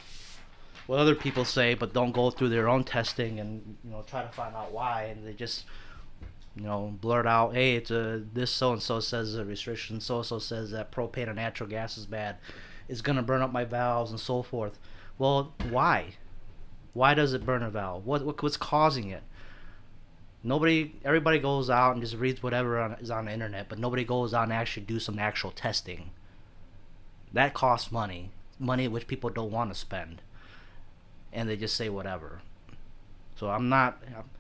what other people say, but don't go through their own testing and try to find out why, and they just blurt out, hey, it's this so and so says a restriction, so and so says that propane or natural gas is bad, it's gonna burn up my valves and so forth. Well, why? Why does it burn a valve? What's causing it? Everybody goes out and just reads whatever is on the internet, but nobody goes out and actually do some actual testing. That costs money which people don't want to spend, and they just say whatever. So I'm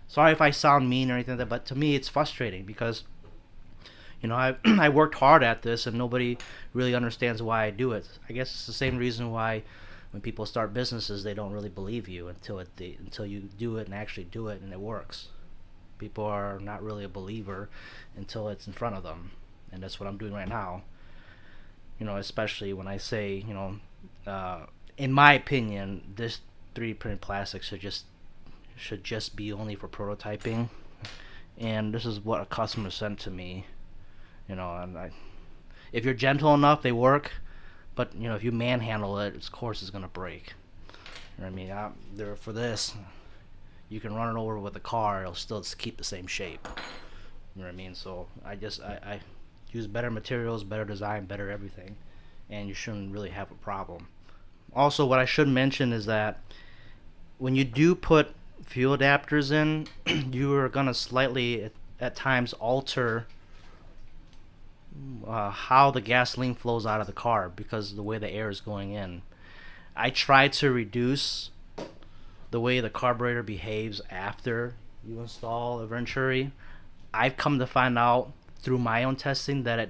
sorry if I sound mean or anything like that, but to me it's frustrating because I worked hard at this and nobody really understands why I do it. I guess it's the same reason why when people start businesses they don't really believe you until you do it and actually do it and it works. People are not really a believer until it's in front of them, and that's what I'm doing right now. Especially when I say, in my opinion, this 3D printed plastic should just be only for prototyping, and this is what a customer sent to me. And if you're gentle enough, they work, but if you manhandle it, of course it's gonna break. I mean, they're for this. You can run it over with a car; it'll still keep the same shape. You know what I mean? So I use better materials, better design, better everything, and you shouldn't really have a problem. Also, what I should mention is that when you do put fuel adapters in, you are gonna slightly at times alter how the gasoline flows out of the car because of the way the air is going in. I try to reduce the way the carburetor behaves after you install a Venturi. I've come to find out through my own testing that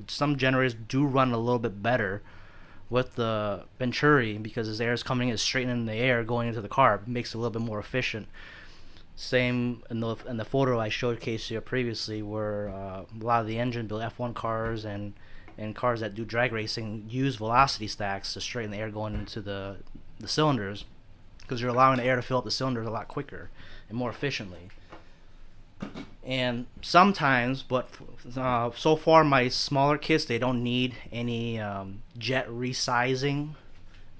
some generators do run a little bit better with the Venturi because as air is coming in straight in the air going into the car, it makes it a little bit more efficient. Same in the photo I showcased here previously, where a lot of the engine built F1 cars and cars that do drag racing use velocity stacks to straighten the air going into the cylinders, because you're allowing the air to fill up the cylinders a lot quicker and more efficiently. And sometimes, but so far my smaller kits, they don't need any jet resizing.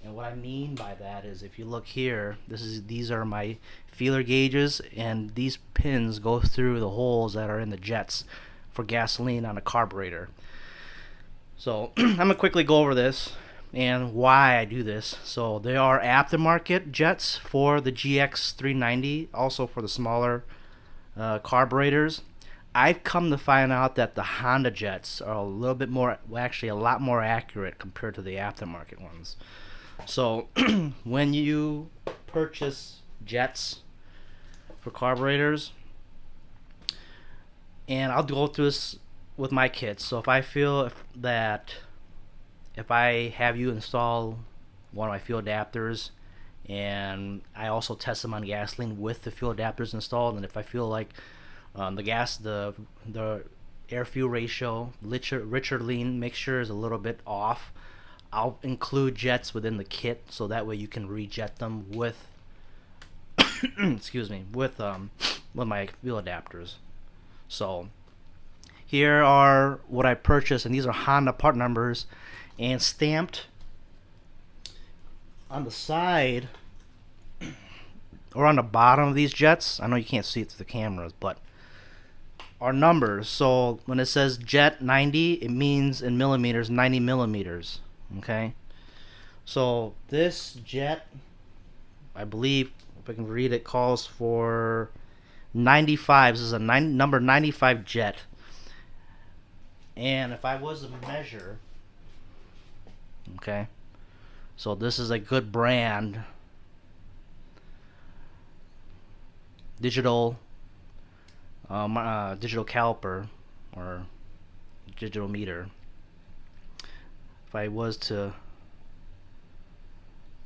And what I mean by that is, if you look here, these are my feeler gauges, and these pins go through the holes that are in the jets for gasoline on a carburetor. So I'm gonna quickly go over this and why I do this. So there are aftermarket jets for the GX390, also for the smaller carburetors. I've come to find out that the Honda jets are a little bit more, actually a lot more accurate compared to the aftermarket ones. So when you purchase jets for carburetors, and I'll go through this with my kits. So if I feel that if I have you install one of my fuel adapters, and I also test them on gasoline with the fuel adapters installed, and if I feel like the air fuel ratio, richer lean mixture is a little bit off, I'll include jets within the kit, so that way you can rejet them with excuse me, with my fuel adapters. So here are what I purchased, and these are Honda part numbers, and stamped on the side or on the bottom of these jets. I know you can't see it through the cameras, but are numbers. So when it says jet 90, it means in millimeters 90 millimeters. Okay, so this jet, I believe, if I can read it, calls for 95. This is a number 95 jet. And if I was to measure, okay, so this is a good brand digital digital caliper or digital meter. If I was to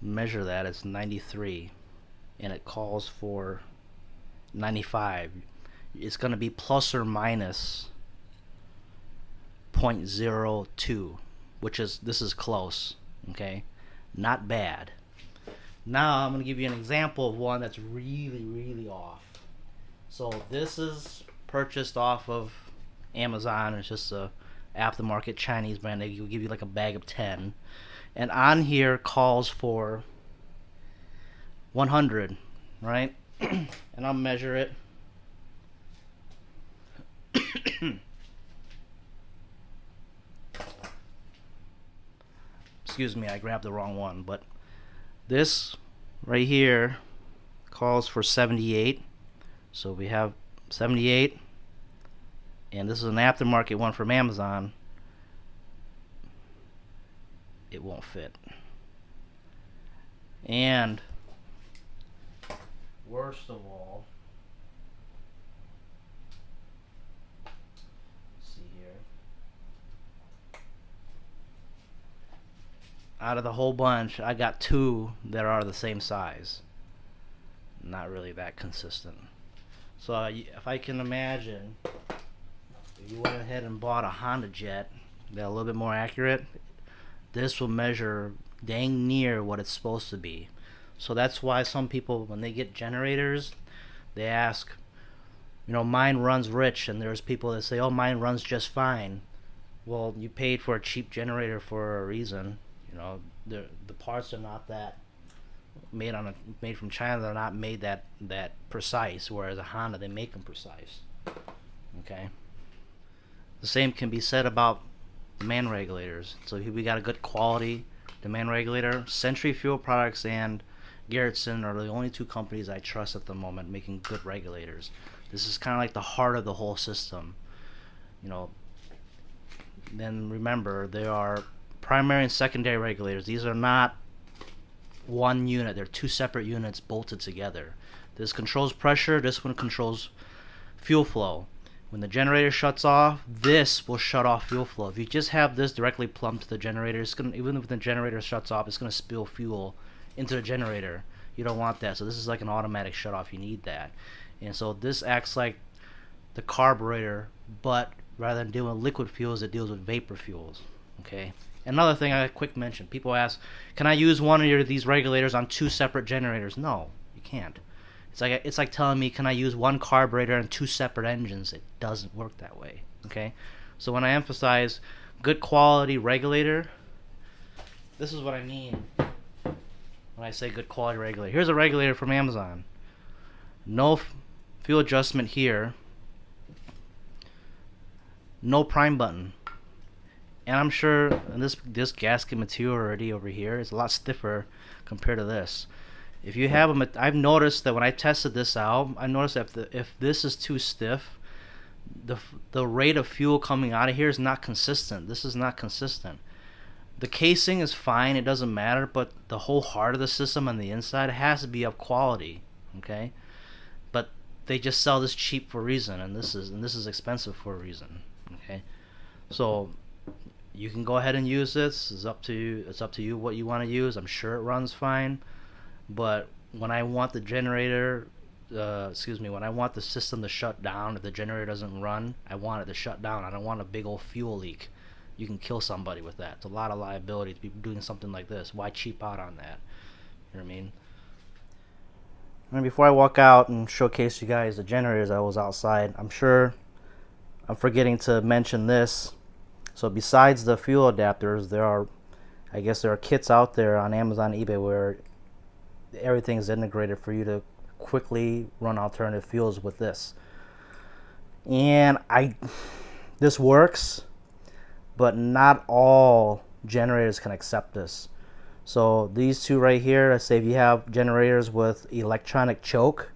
measure that, it's 93, and it calls for 95. It's going to be plus or minus 0.02, which is, this is close, okay? Not bad. Now I'm going to give you an example of one that's really, really off. So this is purchased off of Amazon. It's just a aftermarket Chinese brand. They will give you like a bag of 10. And on here calls for 100, right? And I'll measure it. Excuse me, I grabbed the wrong one, but this right here calls for 78. So we have 78, and this is an aftermarket one from Amazon. It won't fit. And worst of all, let's see here. Out of the whole bunch, I got 2 that are the same size. Not really that consistent. So if I can imagine, if you went ahead and bought a Honda Jet that's a little bit more accurate, this will measure dang near what it's supposed to be. So that's why some people, when they get generators, they ask, you know, mine runs rich, and there's people that say, oh, mine runs just fine. Well, you paid for a cheap generator for a reason. You know, the parts are not that made from China. They're not made that precise, whereas a Honda, they make them precise. Okay. The same can be said about demand regulators. So we got a good quality demand regulator. Century Fuel Products and Garrettson are the only 2 companies I trust at the moment making good regulators. This is kind of like the heart of the whole system. You know. Then remember, there are primary and secondary regulators. These are not one unit. They're 2 separate units bolted together. This controls pressure. This one controls fuel flow. When the generator shuts off, this will shut off fuel flow. If you just have this directly plumbed to the generator, it's gonna, even if the generator shuts off, it's going to spill fuel into the generator. You don't want that. So this is like an automatic shut off. You need that. And so this acts like the carburetor, but rather than dealing with liquid fuels, it deals with vapor fuels. Okay. Another thing, I quick mention. People ask, can I use one of these regulators on 2 separate generators? No, you can't. It's like telling me, can I use one carburetor and 2 separate engines? It doesn't work that way. Okay. So when I emphasize good quality regulator, this is what I mean when I say good quality regulator. Here's a regulator from Amazon. No fuel adjustment here. No prime button. And I'm sure this gasket material already over here is a lot stiffer compared to this. If you have I've noticed that when I tested this out, I noticed that if this is too stiff, the rate of fuel coming out of here is not consistent. This is not consistent. The casing is fine, it doesn't matter, but the whole heart of the system on the inside has to be of quality. Okay, but they just sell this cheap for a reason, and this is expensive for a reason. Okay, so you can go ahead and use this. It's up to you what you want to use. I'm sure it runs fine, but when I want the generator, when I want the system to shut down, if the generator doesn't run, I want it to shut down. I don't want a big old fuel leak. You can kill somebody with that. It's a lot of liability to be doing something like this. Why cheap out on that? You know what I mean? And before I walk out and showcase you guys the generators I was outside, I'm sure I'm forgetting to mention this. So besides the fuel adapters, there are kits out there on Amazon and eBay where everything is integrated for you to quickly run alternative fuels with this. And this works, but not all generators can accept this. So these 2 right here, let's say if you have generators with electronic choke,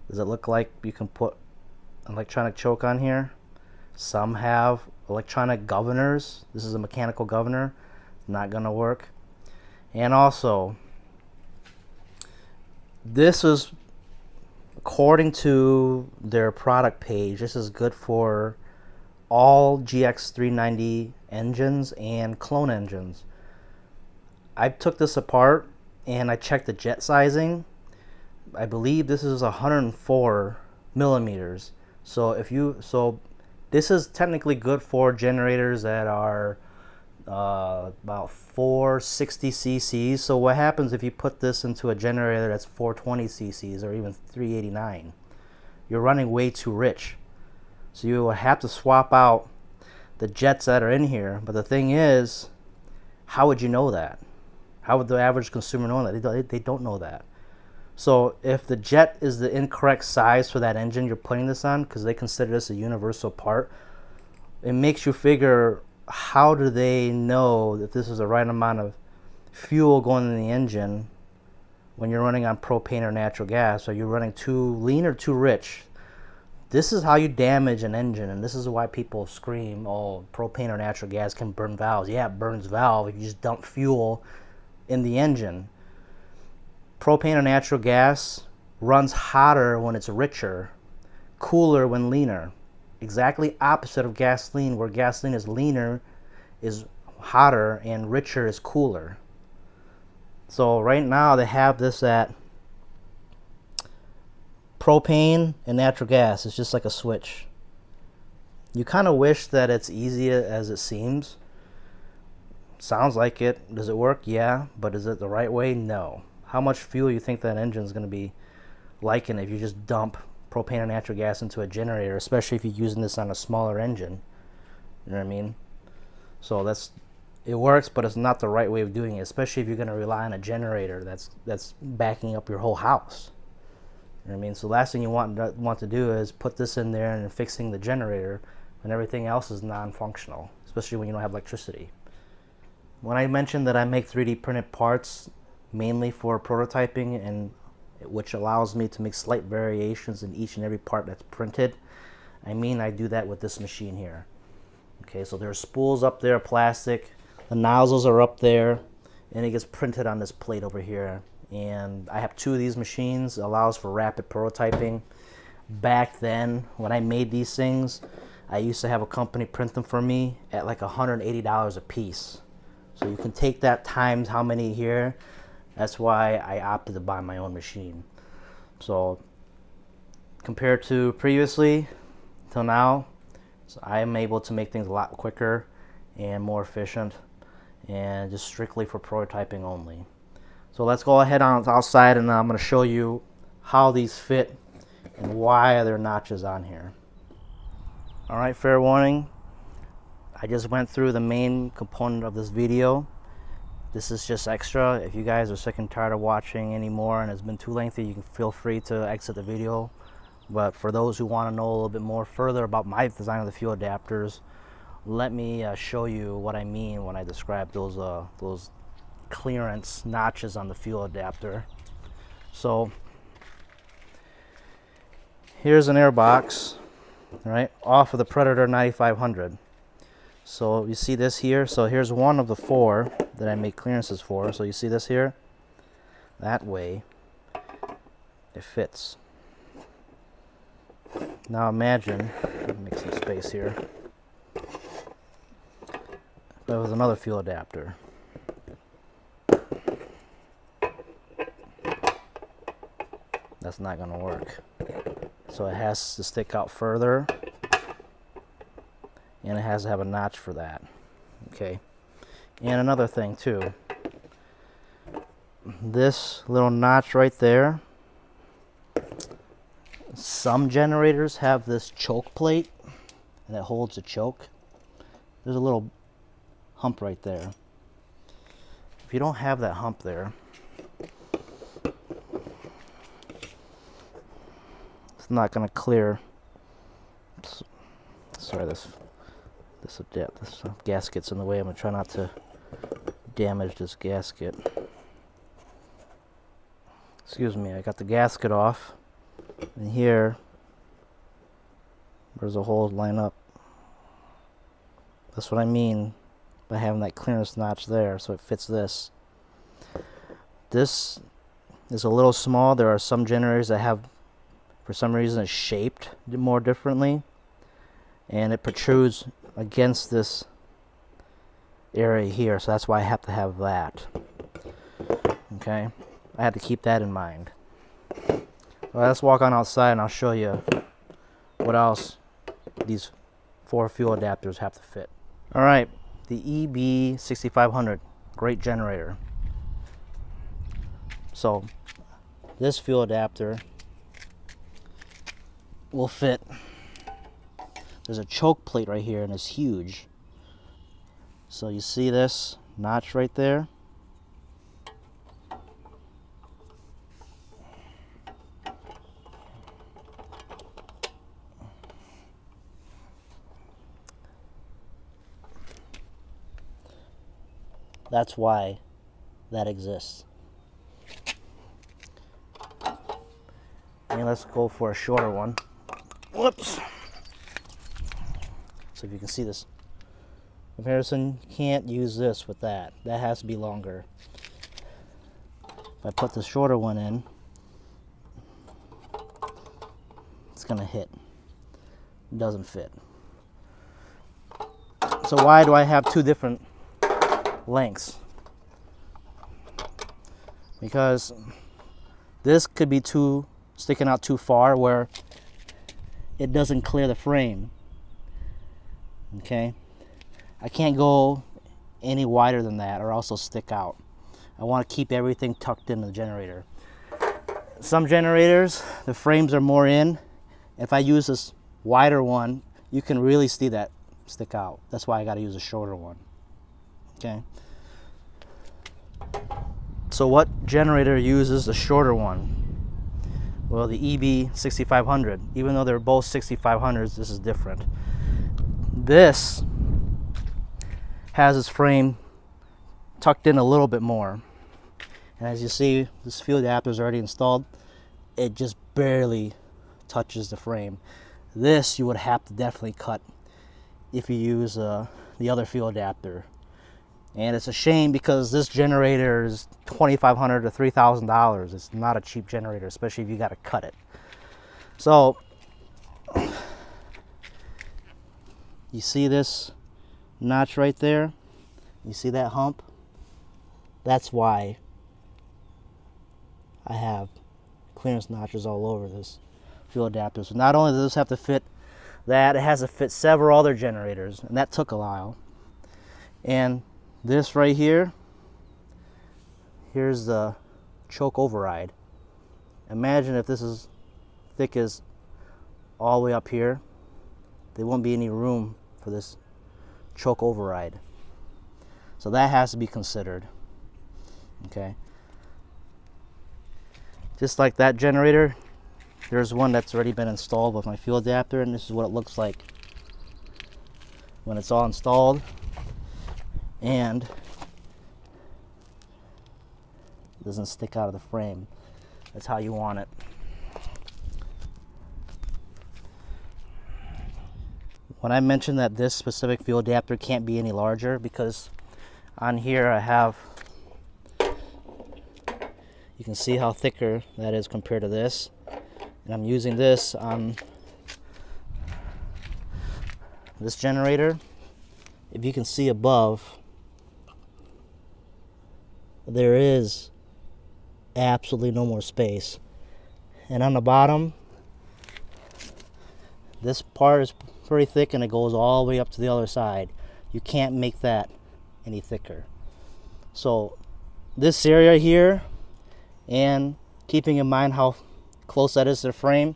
does it look like you can put electronic choke on here? Some have electronic governors. This is a mechanical governor. Not gonna work. And also, this is, according to their product page, this is good for all GX390 engines and clone engines. I took this apart and I checked the jet sizing. I believe this is 104 millimeters. So this is technically good for generators that are about 460 cc's. So what happens if you put this into a generator that's 420 cc's or even 389? You're running way too rich. So you will have to swap out the jets that are in here. But the thing is, how would you know that? How would the average consumer know that? They don't know that. So if the jet is the incorrect size for that engine you're putting this on, because they consider this a universal part, it makes you figure, how do they know that this is the right amount of fuel going in the engine when you're running on propane or natural gas? Are you running too lean or too rich? This is how you damage an engine, and this is why people scream, oh, propane or natural gas can burn valves. Yeah, it burns valve if you just dump fuel in the engine. Propane or natural gas runs hotter when it's richer, cooler when leaner. Exactly opposite of gasoline, where gasoline is leaner, is hotter, and richer is cooler. So right now they have this at propane and natural gas. It's just like a switch. You kind of wish that it's easy as it seems. Sounds like it. Does it work? Yeah. But is it the right way? No. How much fuel you think that engine is going to be liking if you just dump propane or natural gas into a generator, especially if you're using this on a smaller engine? You know what I mean? So it works, but it's not the right way of doing it, especially if you're going to rely on a generator that's backing up your whole house. You know what I mean? So the last thing you want to do is put this in there and fixing the generator when everything else is non-functional, especially when you don't have electricity. When I mentioned that I make 3D printed parts mainly for prototyping, and which allows me to make slight variations in each and every part that's printed, I do that with this machine here. Okay, so there's spools up there, plastic, the nozzles are up there, and it gets printed on this plate over here. And I have two of these machines. It allows for rapid prototyping. Back then, when I made these things, I used to have a company print them for me at like $180 a piece. So you can take that times how many here. That's why I opted to buy my own machine. So compared to previously till now, so I am able to make things a lot quicker and more efficient, and just strictly for prototyping only. So let's go ahead on outside, and I'm going to show you how these fit and why there are notches on here. All right, fair warning. I just went through the main component of this video. This is just extra. If you guys are sick and tired of watching anymore and it's been too lengthy, you can feel free to exit the video. But for those who want to know a little bit more further about my design of the fuel adapters, let me show you what I mean when I describe those clearance notches on the fuel adapter. So here's an air box, right, off of the Predator 9500. So you see this here. So here's one of the four that I make clearances for. So you see this here? That way it fits. Now imagine, let me make some space here. That was another fuel adapter. That's not going to work. So it has to stick out further, and it has to have a notch for that. Okay. And another thing too, this little notch right there, some generators have this choke plate that holds the choke. There's a little hump right there. If you don't have that hump there, it's not going to clear. Sorry, this gasket's in the way. I'm going to try not to damage this gasket. Excuse me, I got the gasket off, and here there's a hole line up. That's what I mean by having that clearance notch there, so it fits this. This is a little small. There are some generators that have, for some reason, it's shaped more differently. and it protrudes against this area here, so that's why I have to have that. Okay, I had to keep that in mind. Well, let's walk on outside and I'll show you what else these 4 fuel adapters have to fit. All right, the EB6500, great generator. So this fuel adapter will fit. There's a choke plate right here and it's huge. So you see this notch right there? That's why that exists. And let's go for a shorter one. Whoops. So if you can see this comparison, you can't use this with that. That has to be longer. If I put the shorter one in, it's gonna hit. It doesn't fit. So why do I have 2 different lengths? Because this could be sticking out too far where it doesn't clear the frame. Okay, I can't go any wider than that or also stick out. I want to keep everything tucked in the generator. Some generators, the frames are more in. If I use this wider one, you can really see that stick out. That's why I got to use a shorter one. Okay, so what generator uses the shorter one? Well, the EB6500. Even though they're both 6500s, this is different. This has its frame tucked in a little bit more. And as you see, this fuel adapter is already installed. It just barely touches the frame. This you would have to definitely cut if you use the other fuel adapter. And it's a shame because this generator is $2,500 to $3,000. It's not a cheap generator, especially if you got to cut it. So you see this notch right there? You see that hump? That's why I have clearance notches all over this fuel adapter. So not only does this have to fit that, it has to fit several other generators, and that took a while. And this right here, here's the choke override. Imagine if this is thick as all the way up here, there won't be any room for this choke override. So that has to be considered. Okay. Just like that generator, there's one that's already been installed with my fuel adapter, and this is what it looks like when it's all installed. And it doesn't stick out of the frame. That's how you want it. When I mentioned that this specific fuel adapter can't be any larger, because on here I have, you can see how thicker that is compared to this, and I'm using this on this generator. If you can see above, there is absolutely no more space, and on the bottom, this part is pretty thick and it goes all the way up to the other side. You can't make that any thicker. So this area here, and keeping in mind how close that is to the frame,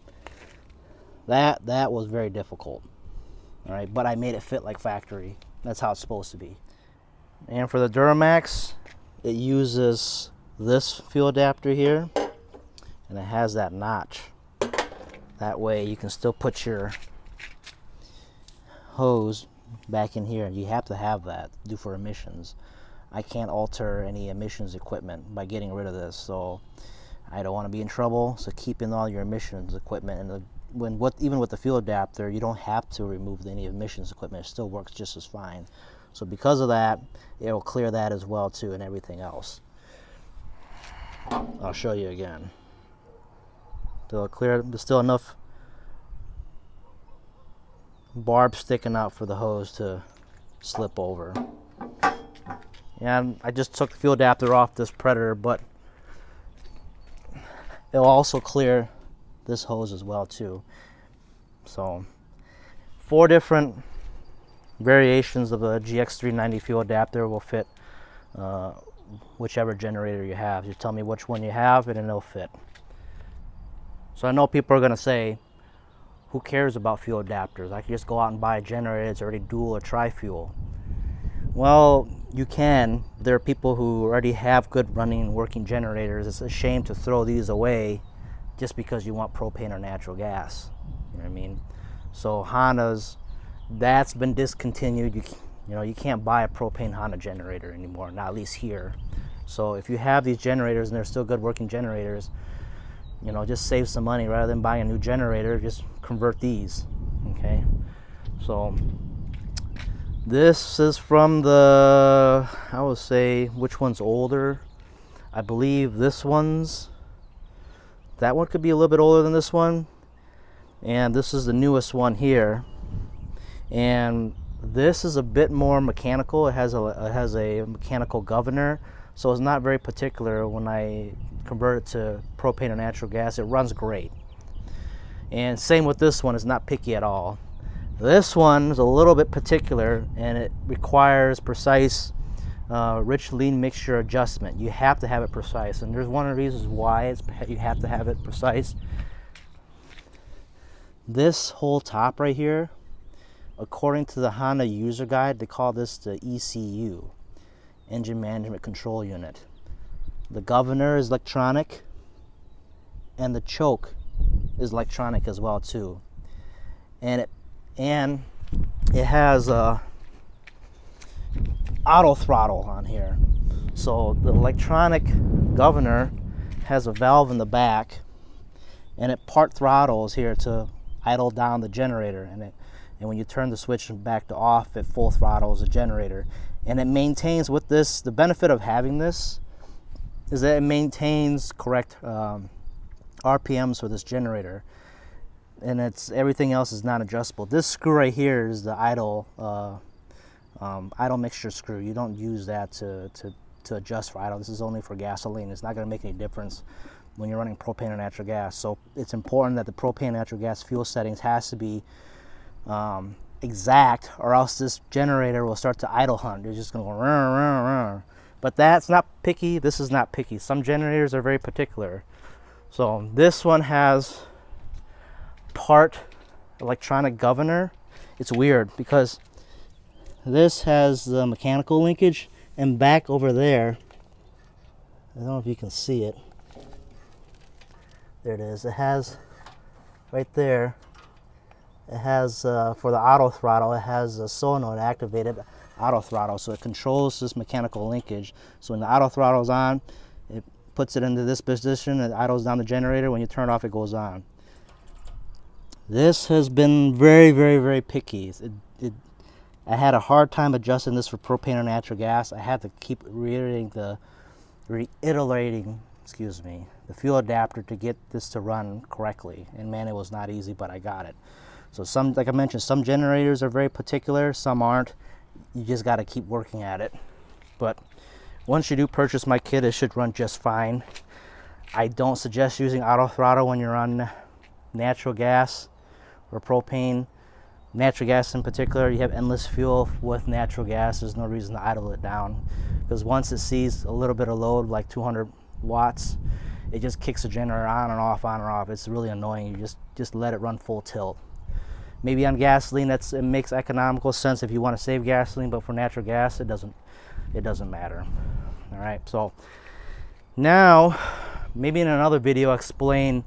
that was very difficult. All right, but I made it fit like factory. That's how it's supposed to be. And for the DuroMax, it uses this fuel adapter here, and it has that notch. That way you can still put your hose back in here. You have to have that to do for emissions. I can't alter any emissions equipment by getting rid of this, so I don't want to be in trouble. So keeping all your emissions equipment, and even with the fuel adapter, you don't have to remove any emissions equipment. It still works just as fine. So because of that, it will clear that as well too, and everything else. I'll show you again. It'll clear. There's still enough barb sticking out for the hose to slip over. And I just took the fuel adapter off this Predator, but it'll also clear this hose as well too. So 4 different variations of the GX390 fuel adapter will fit whichever generator you have. You tell me which one you have and it'll fit. So I know people are going to say, who cares about fuel adapters? I can just go out and buy a generator that's already dual or tri-fuel. Well, you can. There are people who already have good running working generators. It's a shame to throw these away just because you want propane or natural gas. You know what I mean? So Honda's, that's been discontinued. You know, you can't buy a propane Honda generator anymore, not at least here. So if you have these generators and they're still good working generators, you know, just save some money. Rather than buying a new generator, just convert these. Okay, so this is from the, I would say, which one's older? I believe this one's, that one could be a little bit older than this one, and this is the newest one here. And this is a bit more mechanical. It has a mechanical governor, so it's not very particular. When I convert it to propane or natural gas, it runs great. And same with this one, it's not picky at all. This one is a little bit particular, and it requires precise rich lean mixture adjustment. You have to have it precise, and there's one of the reasons why you have to have it precise. This whole top right here, according to the Honda user guide, they call this the ECU, Engine Management Control Unit. The governor is electronic, and the choke is electronic as well too. And it has a auto throttle on here. So the electronic governor has a valve in the back, and it part throttles here to idle down the generator, and when you turn the switch back to off, it full throttles the generator. And it maintains, with this, the benefit of having this is that it maintains correct RPMs for this generator, and everything else is not adjustable. This screw right here is the idle mixture screw. You don't use that to adjust for idle. This is only for gasoline. It's not going to make any difference when you're running propane or natural gas. So it's important that the propane natural gas fuel settings has to be exact, or else this generator will start to idle hunt. It's just going to go rrr, rrr, rrr. But that's not picky. This is not picky. Some generators are very particular. So this one has part electronic governor. It's weird because this has the mechanical linkage, and back over there, I don't know if you can see it. There it is. It has right there, it has for the auto throttle, it has a solenoid activated auto throttle, so it controls this mechanical linkage. So when the auto throttle is on, it puts it into this position, it idles down the generator. When you turn it off, it goes on. This has been very, very, very picky. I had a hard time adjusting this for propane or natural gas. I had to keep reiterating the fuel adapter to get this to run correctly. And man, it was not easy, but I got it. So some, like I mentioned, some generators are very particular, some aren't. You just got to keep working at it. But once you do purchase my kit, it should run just fine. I don't suggest using auto throttle when you're on natural gas or propane. Natural gas in particular, you have endless fuel with natural gas. There's no reason to idle it down, because once it sees a little bit of load, like 200 watts, it just kicks the generator on and off, on and off. It's really annoying. You just let it run full tilt. Maybe on gasoline, it makes economical sense if you want to save gasoline, but for natural gas, it doesn't matter. All right, so now maybe in another video I'll explain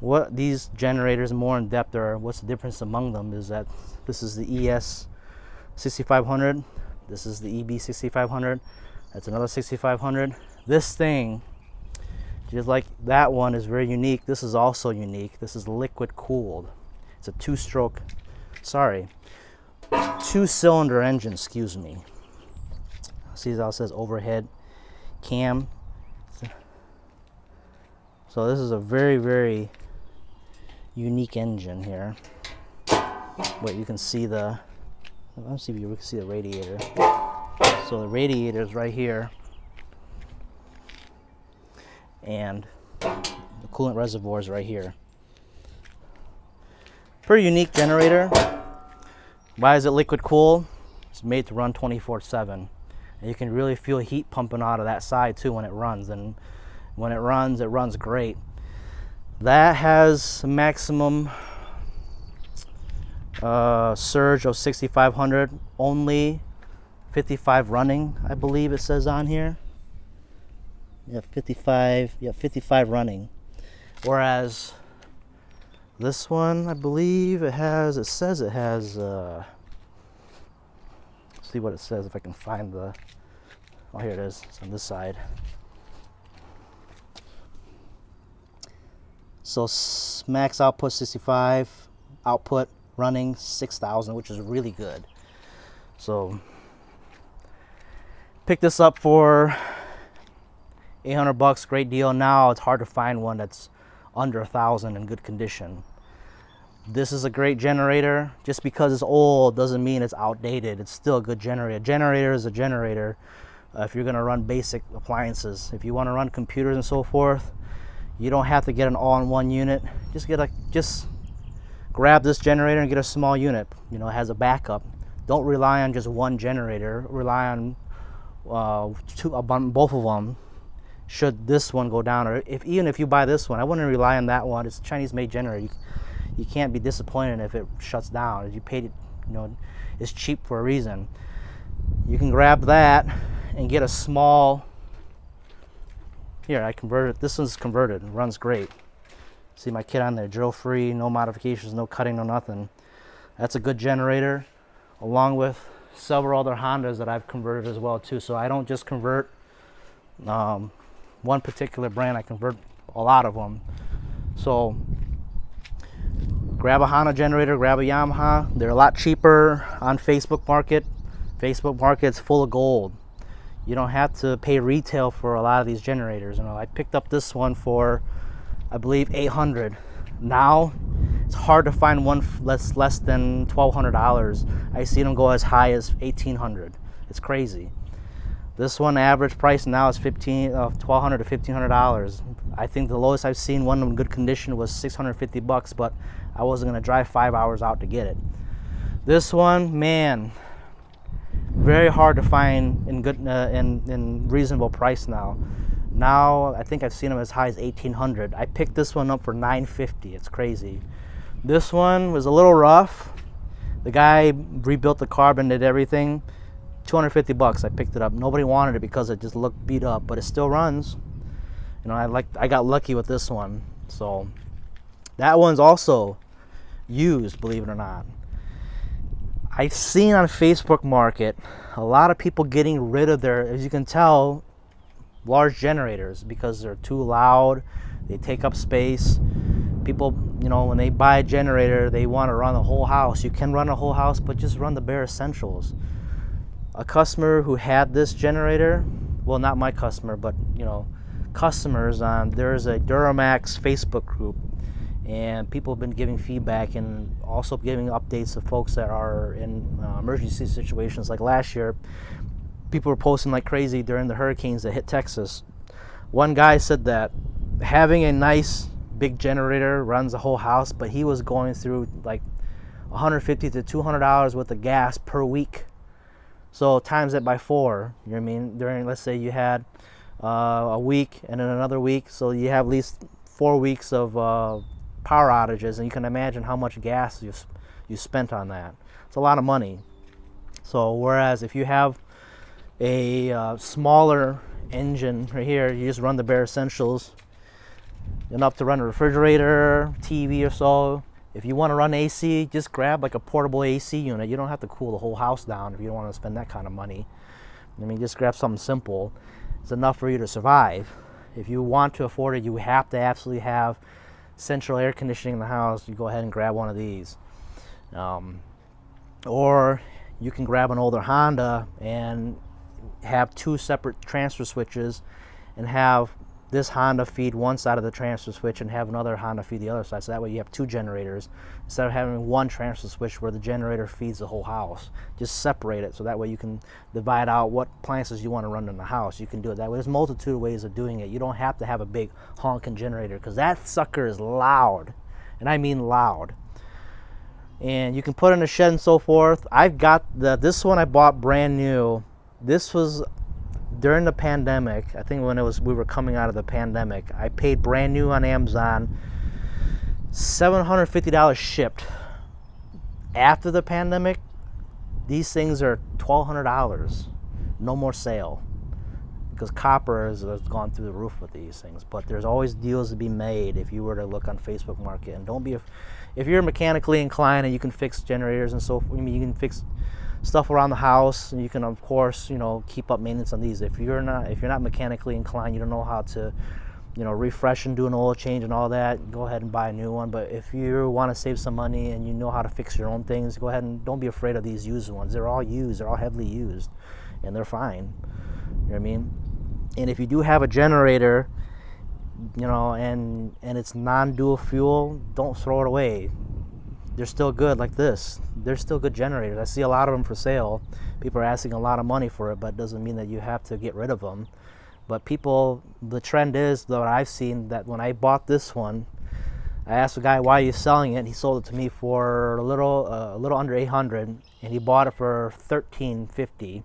what these generators more in depth are. What's the difference among them is that this is the ES 6500, this is the EB 6500, that's another 6500. This thing, just like that one, is very unique. This is also unique. This is liquid cooled. It's a two-cylinder engine, excuse me. See how it says overhead cam. So this is a very, very unique engine here. Wait, you can see the, let's see if you can see the radiator. So the radiator is right here, and the coolant reservoir is right here. Pretty unique generator. Why is it liquid cool? It's made to run 24/7, and you can really feel heat pumping out of that side too when it runs. And when it runs great. That has a maximum surge of 6,500. Only 55 running, I believe it says on here. Yeah, 55. Yeah, 55 running. Whereas this one, I believe it has. It says it has. Let's see what it says if I can find the. Oh, here it is. It's on this side. So max output 65, output running 6,000, which is really good. So pick this up for $800, great deal. Now it's hard to find one that's under 1,000 in good condition. This is a great generator. Just because it's old doesn't mean it's outdated. It's still a good generator. A generator is a generator. If you're going to run basic appliances, if you want to run computers and so forth, you don't have to get an all-in-one unit. Just grab this generator and get a small unit. You know, it has a backup. Don't rely on just one generator. Rely on both of them. Should this one go down, or even if you buy this one, I wouldn't rely on that one. It's a Chinese-made generator. You can't be disappointed if it shuts down. You paid it, you know, it's cheap for a reason. You can grab that and get a small. Here, I converted. This one's converted. It runs great. See my kit on there, drill-free, no modifications, no cutting, no nothing. That's a good generator, along with several other Hondas that I've converted as well too. So I don't just convert one particular brand. I convert a lot of them. So grab a Honda generator, grab a Yamaha. They're a lot cheaper on Facebook Market. Facebook Market's full of gold. You don't have to pay retail for a lot of these generators. You know, I picked up this one for, I believe, $800. Now it's hard to find one less than $1,200. I see them go as high as $1,800. It's crazy. This one average price now is $1,200 to $1,500. I think the lowest I've seen one in good condition was $650, but I wasn't gonna drive 5 hours out to get it. This one, man, very hard to find in good in reasonable price now. Now I think I've seen them as high as $1,800. I picked this one up for $950. It's crazy. This one was a little rough. The guy rebuilt the carbon, did everything. $250. I picked it up. Nobody wanted it because it just looked beat up, but it still runs. You know, I got lucky with this one. So that one's also used, believe it or not. I've seen on Facebook Market a lot of people getting rid of their, as you can tell, large generators because they're too loud. They take up space. People, you know, when they buy a generator, they want to run the whole house. You can run a whole house, but just run the bare essentials. A customer who had this generator, well, not my customer, but, you know, customers, there's a DuroMax Facebook group, and people have been giving feedback and also giving updates of folks that are in emergency situations. Like last year, people were posting like crazy during the hurricanes that hit Texas. One guy said that having a nice big generator runs the whole house, but he was going through like $150 to $200 worth of gas per week. So times that by 4, you know what I mean? During, let's say you had a week and then another week, so you have at least 4 weeks of power outages, and you can imagine how much gas you spent on that. It's a lot of money. So whereas if you have a smaller engine right here, you just run the bare essentials, enough to run a refrigerator, TV or so. If you want to run AC, just grab like a portable AC unit. You don't have to cool the whole house down if you don't want to spend that kind of money. I mean, just grab something simple. It's enough for you to survive. If you want to afford it, you have to absolutely have central air conditioning in the house. You go ahead and grab one of these. Or you can grab an older Honda and have 2 separate transfer switches and have this Honda feed one side of the transfer switch and have another Honda feed the other side. So that way you have two generators instead of having one transfer switch where the generator feeds the whole house. Just separate it so that way you can divide out what appliances you want to run in the house. You can do it that way. There's a multitude of ways of doing it. You don't have to have a big honking generator because that sucker is loud, and I mean loud. And you can put it in a shed and so forth. I've got this one I bought brand new. This was during the pandemic. I think when we were coming out of the pandemic. I paid brand new on Amazon, $750 shipped. After the pandemic, these things are $1,200. No more sale, because copper has gone through the roof with these things. But there's always deals to be made if you were to look on Facebook Market. And don't be if you're mechanically inclined and you can fix generators and so forth. I mean, you can fix stuff around the house, and you can, of course, keep up maintenance on these. If you're not mechanically inclined, you don't know how to, refresh and do an oil change and all that, go ahead and buy a new one. But if you want to save some money and you know how to fix your own things, go ahead and don't be afraid of these used ones. They're all used, they're all heavily used, and they're fine. You know what I mean? And if you do have a generator, and it's non-dual fuel, don't throw it away. They're still good like this. They're still good generators. I see a lot of them for sale. People are asking a lot of money for it, but it doesn't mean that you have to get rid of them. But the trend is, though, I've seen that when I bought this one, I asked the guy, why are you selling it? And he sold it to me for a little under $800, and he bought it for $1,350.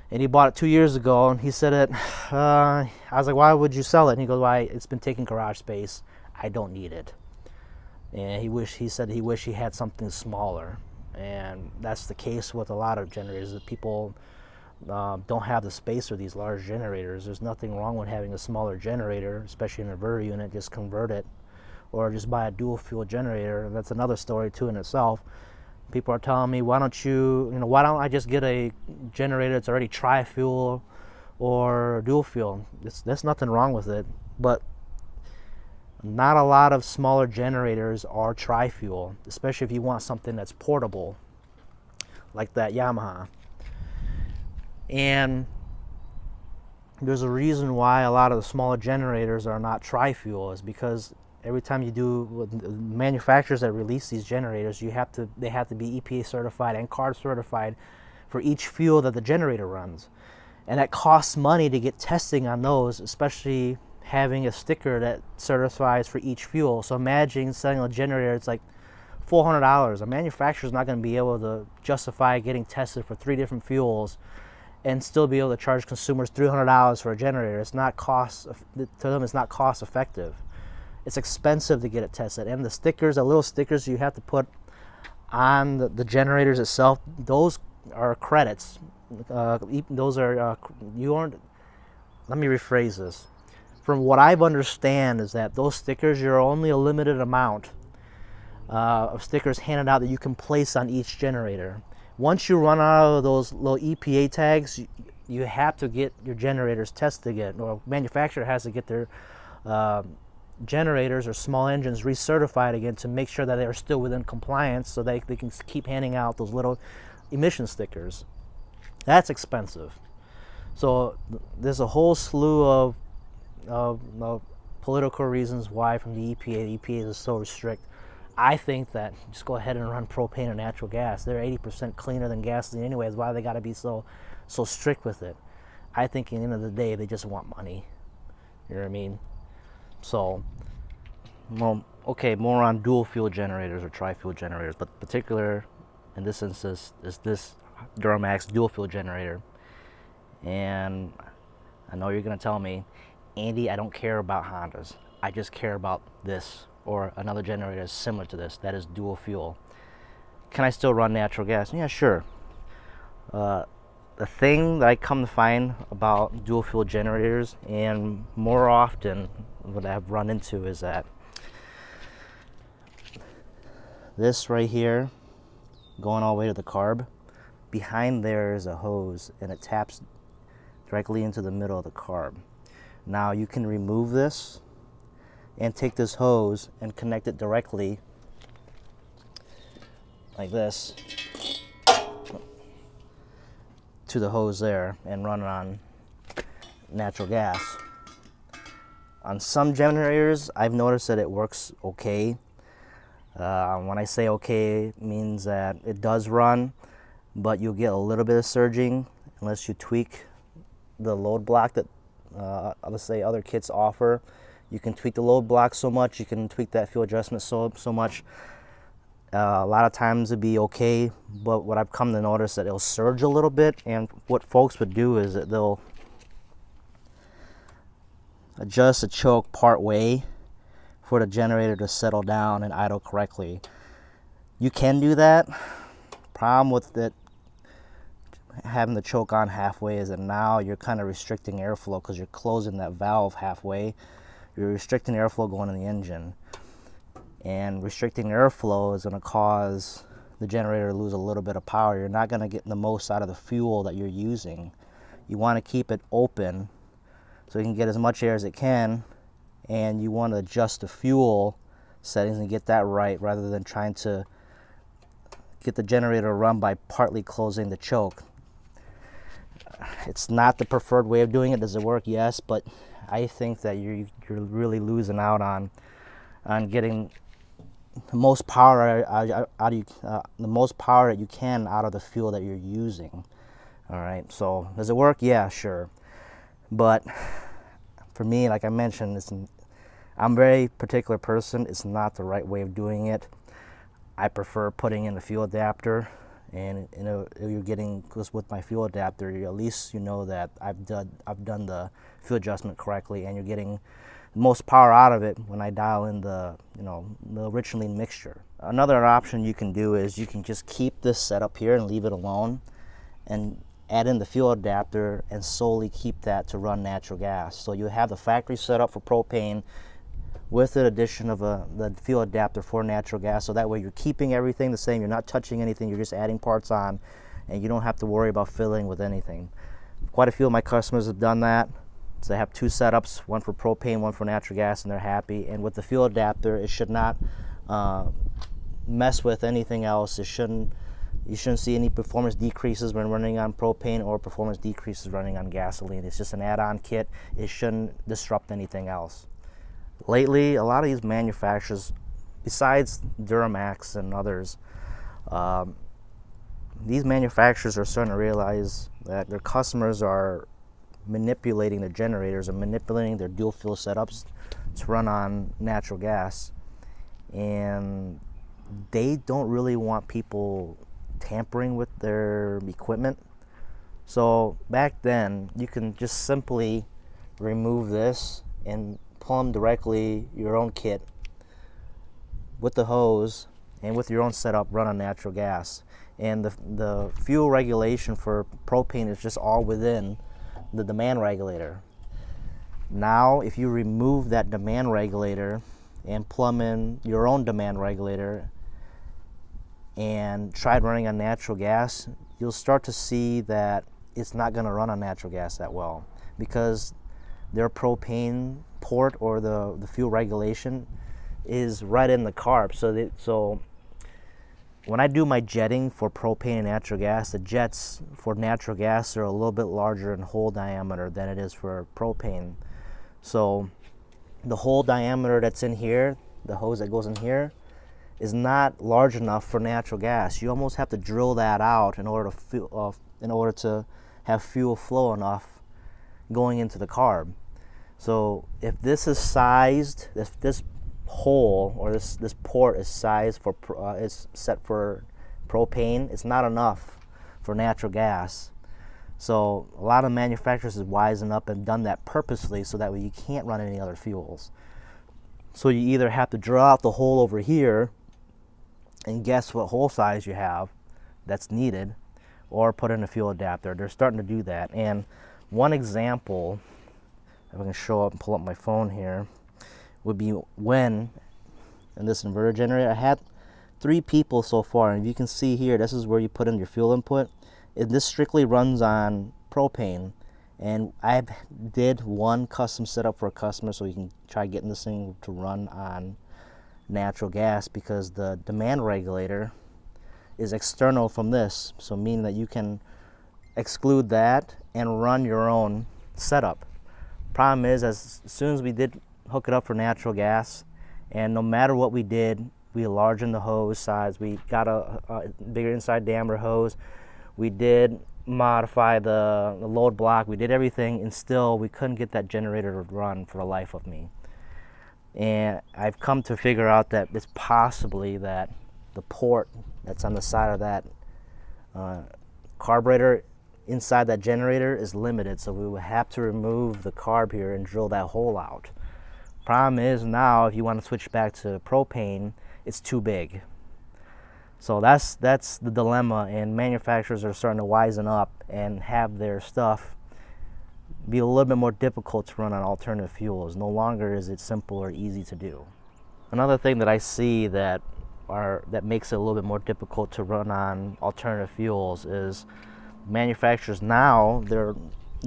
And he bought it 2 years ago, and he said it. I was like, why would you sell it? And he goes, why? It's been taking garage space. I don't need it. And he said he wished he had something smaller. And that's the case with a lot of generators, that people don't have the space for these large generators. There's nothing wrong with having a smaller generator, especially an inverter unit. Just convert it, or just buy a dual fuel generator. That's another story too in itself. People are telling me, why don't I just get a generator that's already tri-fuel or dual fuel? There's nothing wrong with it, but not a lot of smaller generators are tri-fuel, especially if you want something that's portable, like that Yamaha. And there's a reason why a lot of the smaller generators are not tri-fuel, is because every time you do, manufacturers that release these generators, they have to be EPA certified and CARB certified for each fuel that the generator runs. And that costs money to get testing on those, especially having a sticker that certifies for each fuel. So imagine selling a generator, it's like $400. A manufacturer's not going to be able to justify getting tested for 3 different fuels and still be able to charge consumers $300 for a generator. To them, it's not cost effective. It's expensive to get it tested. And the little stickers you have to put on the generators itself, those are credits. Let me rephrase this. From what I've understand is that those stickers, you're only a limited amount of stickers handed out that you can place on each generator. Once you run out of those little EPA tags, you have to get your generators tested again, or manufacturer has to get their generators or small engines recertified again to make sure that they are still within compliance, so they can keep handing out those little emission stickers. That's expensive. So there's a whole slew of political reasons why from the EPA. The EPA is so strict. I think that just go ahead and run propane or natural gas. They're 80% cleaner than gasoline anyways. Why they got to be so strict with it? I think at the end of the day, they just want money. You know what I mean? So, well, okay, more on dual fuel generators or tri-fuel generators, but particular in this instance is this DuroMax dual fuel generator. And I know you're going to tell me, Andy, I don't care about Hondas. I just care about this or another generator similar to this that is dual fuel. Can I still run natural gas? Yeah, sure. The thing that I come to find about dual fuel generators, and more often what I've run into, is that this right here, going all the way to the carb, behind there is a hose, and it taps directly into the middle of the carb. Now you can remove this and take this hose and connect it directly like this to the hose there and run it on natural gas. On some generators, I've noticed that it works okay. When I say okay, it means that it does run, but you'll get a little bit of surging unless you tweak the load block that, let's say, other kits offer. You can tweak the load block so much, you can tweak that fuel adjustment so much. A lot of times it'd be okay, but what I've come to notice that it'll surge a little bit, and what folks would do is that they'll adjust the choke part way for the generator to settle down and idle correctly. You can do that. Problem with it having the choke on halfway is that now you're kind of restricting airflow because you're closing that valve halfway. You're restricting airflow going in the engine, and restricting airflow is going to cause the generator to lose a little bit of power. You're not going to get the most out of the fuel that you're using. You want to keep it open so you can get as much air as it can, and you want to adjust the fuel settings and get that right rather than trying to get the generator to run by partly closing the choke. It's not the preferred way of doing it. Does it work? Yes, but I think that you're really losing out on getting the most power the most power that you can out of the fuel that you're using. All right. So does it work? Yeah, sure. But for me, like I mentioned, I'm a very particular person. It's not the right way of doing it. I prefer putting in the fuel adapter, and if you're getting this with my fuel adapter, at least you know that I've done the fuel adjustment correctly, and you're getting the most power out of it when I dial in the rich and lean mixture. Another option you can do is you can just keep this setup here and leave it alone, and add in the fuel adapter and solely keep that to run natural gas. So you have the factory setup for propane with the addition of the fuel adapter for natural gas. So that way you're keeping everything the same. You're not touching anything. You're just adding parts on, and you don't have to worry about filling with anything. Quite a few of my customers have done that. So they have two setups, one for propane, one for natural gas, and they're happy. And with the fuel adapter, it should not mess with anything else. You shouldn't see any performance decreases when running on propane or performance decreases running on gasoline. It's just an add-on kit. It shouldn't disrupt anything else. Lately, a lot of these manufacturers, besides DuroMax and others, these manufacturers are starting to realize that their customers are manipulating their generators and manipulating their dual fuel setups to run on natural gas, and they don't really want people tampering with their equipment. So back then, you can just simply remove this and plumb directly your own kit with the hose, and with your own setup run on natural gas. And the fuel regulation for propane is just all within the demand regulator. Now if you remove that demand regulator and plumb in your own demand regulator and try running on natural gas, you'll start to see that it's not going to run on natural gas that well, because their propane port or the fuel regulation is right in the carb. So when I do my jetting for propane and natural gas, the jets for natural gas are a little bit larger in hole diameter than it is for propane. So the hole diameter that's in here, the hose that goes in here, is not large enough for natural gas. You almost have to drill that out in order to have fuel flow enough going into the carb. So if this is sized, if this hole or this port is sized for is set for propane, it's not enough for natural gas. So a lot of manufacturers have wisened up and done that purposely so that way you can't run any other fuels. So you either have to drill out the hole over here and guess what hole size you have that's needed, or put in a fuel adapter. They're starting to do that. And one example, if I can show up and pull up my phone here, would be when in this inverter generator I had 3 people so far, and if you can see here, this is where you put in your fuel input, and this strictly runs on propane. And I did one custom setup for a customer so you can try getting this thing to run on natural gas, because the demand regulator is external from this, so meaning that you can exclude that and run your own setup. Problem is, as soon as we did hook it up for natural gas, and no matter what we did, we enlarged the hose size. We got a bigger inside diameter hose. We did modify the load block. We did everything, and still we couldn't get that generator to run for the life of me. And I've come to figure out that it's possibly that the port that's on the side of that carburetor inside that generator is limited, so we would have to remove the carb here and drill that hole out. Problem is now, if you want to switch back to propane, it's too big. So that's the dilemma, and manufacturers are starting to wisen up and have their stuff be a little bit more difficult to run on alternative fuels. No longer is it simple or easy to do. Another thing that I see that makes it a little bit more difficult to run on alternative fuels is manufacturers now, they're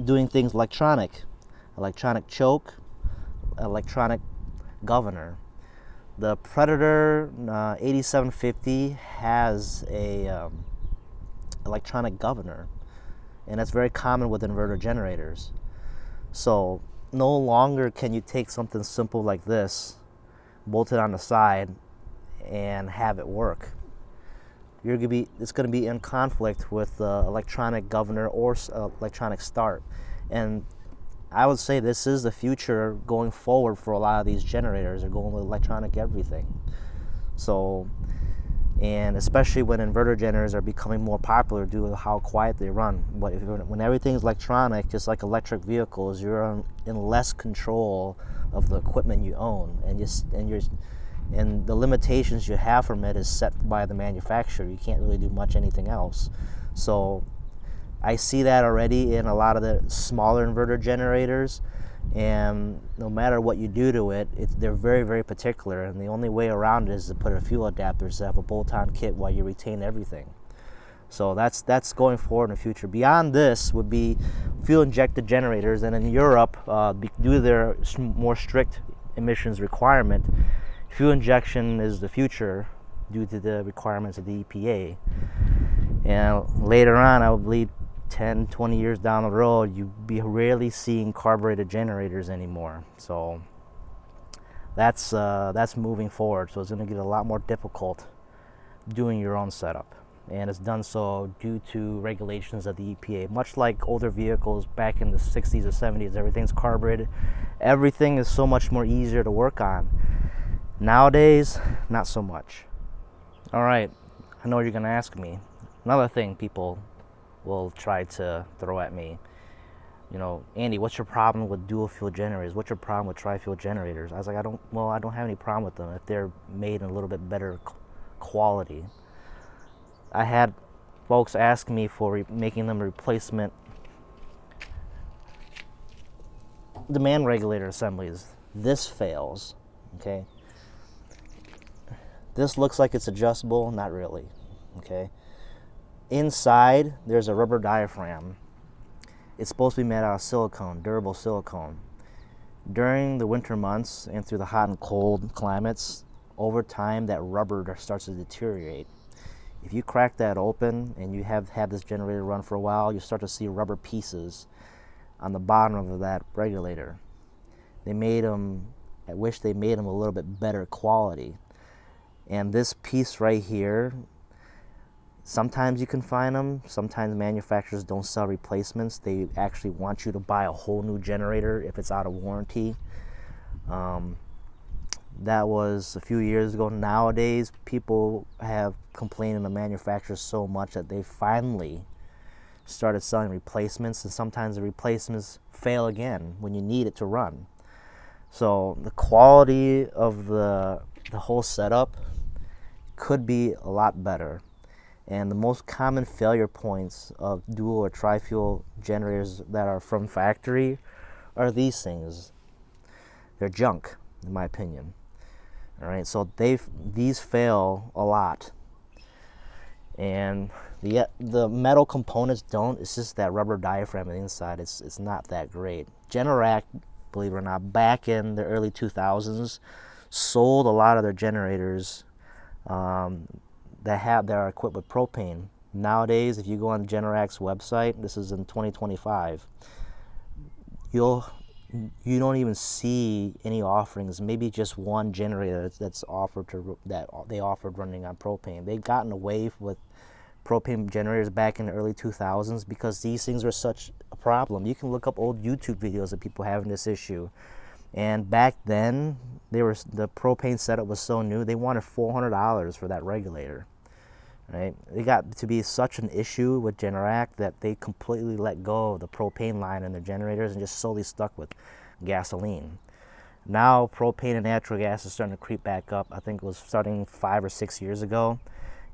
doing things electronic choke, electronic governor. The Predator 8750 has a electronic governor, and that's very common with inverter generators. So no longer can you take something simple like this, bolt it on the side, and have it work. It's going to be in conflict with electronic governor or electronic start. And I would say this is the future going forward for a lot of these generators. They're going with electronic everything. So, and especially when inverter generators are becoming more popular due to how quiet they run. But when everything's electronic, just like electric vehicles, you're in less control of the equipment you own, and the limitations you have from it is set by the manufacturer. You can't really do much anything else. So I see that already in a lot of the smaller inverter generators, and no matter what you do to it, they're very, very particular, and the only way around it is to put a fuel adapters to have a bolt-on kit while you retain everything. So that's going forward in the future. Beyond this would be fuel-injected generators, and in Europe, due to their more strict emissions requirement, fuel injection is the future due to the requirements of the EPA. And later on, I would believe 10, 20 years down the road, you'd be rarely seeing carbureted generators anymore. So that's moving forward. So it's going to get a lot more difficult doing your own setup. And it's done so due to regulations of the EPA. Much like older vehicles back in the 60s or 70s, everything's carbureted. Everything is so much more easier to work on. Nowadays, not so much. All right, I know you're going to ask me. Another thing people will try to throw at me, Andy, what's your problem with dual fuel generators? What's your problem with tri-fuel generators? I was like, I don't have any problem with them if they're made in a little bit better quality. I had folks ask me for making them replacement demand regulator assemblies. This fails, okay? This looks like it's adjustable, not really, okay? Inside, there's a rubber diaphragm. It's supposed to be made out of silicone, durable silicone. During the winter months and through the hot and cold climates, over time that rubber starts to deteriorate. If you crack that open and you have had this generator run for a while, you start to see rubber pieces on the bottom of that regulator. I wish they made them a little bit better quality. And this piece right here, sometimes you can find them. Sometimes manufacturers don't sell replacements. They actually want you to buy a whole new generator if it's out of warranty. That was a few years ago. Nowadays, people have complained to the manufacturers so much that they finally started selling replacements, and sometimes the replacements fail again when you need it to run. So the quality of the whole setup could be a lot better. And the most common failure points of dual or tri-fuel generators that are from factory are these things. They're junk, in my opinion. All right, so these fail a lot. And the metal components don't. It's just that rubber diaphragm on the inside. It's not that great. Generac, believe it or not, back in the early 2000s, sold a lot of their generators that are equipped with propane. Nowadays, if you go on Generac's website, this is in 2025, you'll you don't even see any offerings. Maybe just one generator that's offered that they offered running on propane. They've gotten away with propane generators back in the early 2000s because these things were such a problem. You can look up old YouTube videos of people having this issue. And back then, the propane setup was so new, they wanted $400 for that regulator. Right? It got to be such an issue with Generac that they completely let go of the propane line in their generators and just solely stuck with gasoline. Now propane and natural gas is starting to creep back up. I think it was starting 5 or 6 years ago.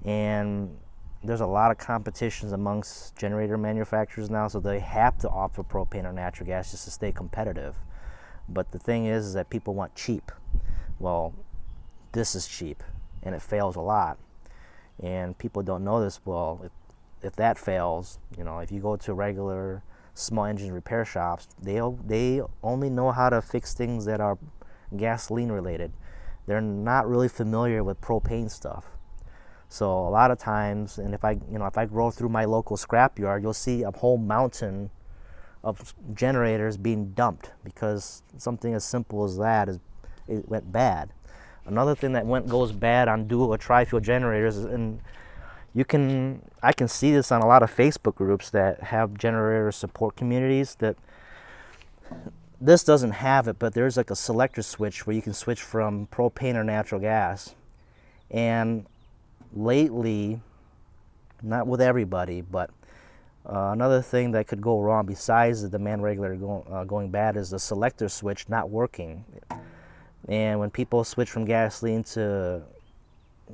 And there's a lot of competitions amongst generator manufacturers now, so they have to offer propane or natural gas just to stay competitive. But the thing is that people want cheap. Well, this is cheap, and it fails a lot. And people don't know this. Well, if that fails, if you go to regular small engine repair shops, they only know how to fix things that are gasoline related. They're not really familiar with propane stuff. So a lot of times, and if I go through my local scrapyard, you'll see a whole mountain of generators being dumped because something as simple as that it went bad. Another thing that goes bad on dual or tri-fuel generators, and I can see this on a lot of Facebook groups that have generator support communities, that this doesn't have it, but there's like a selector switch where you can switch from propane or natural gas. And lately, not with everybody, but another thing that could go wrong besides the demand regulator going bad is the selector switch not working. And when people switch from gasoline to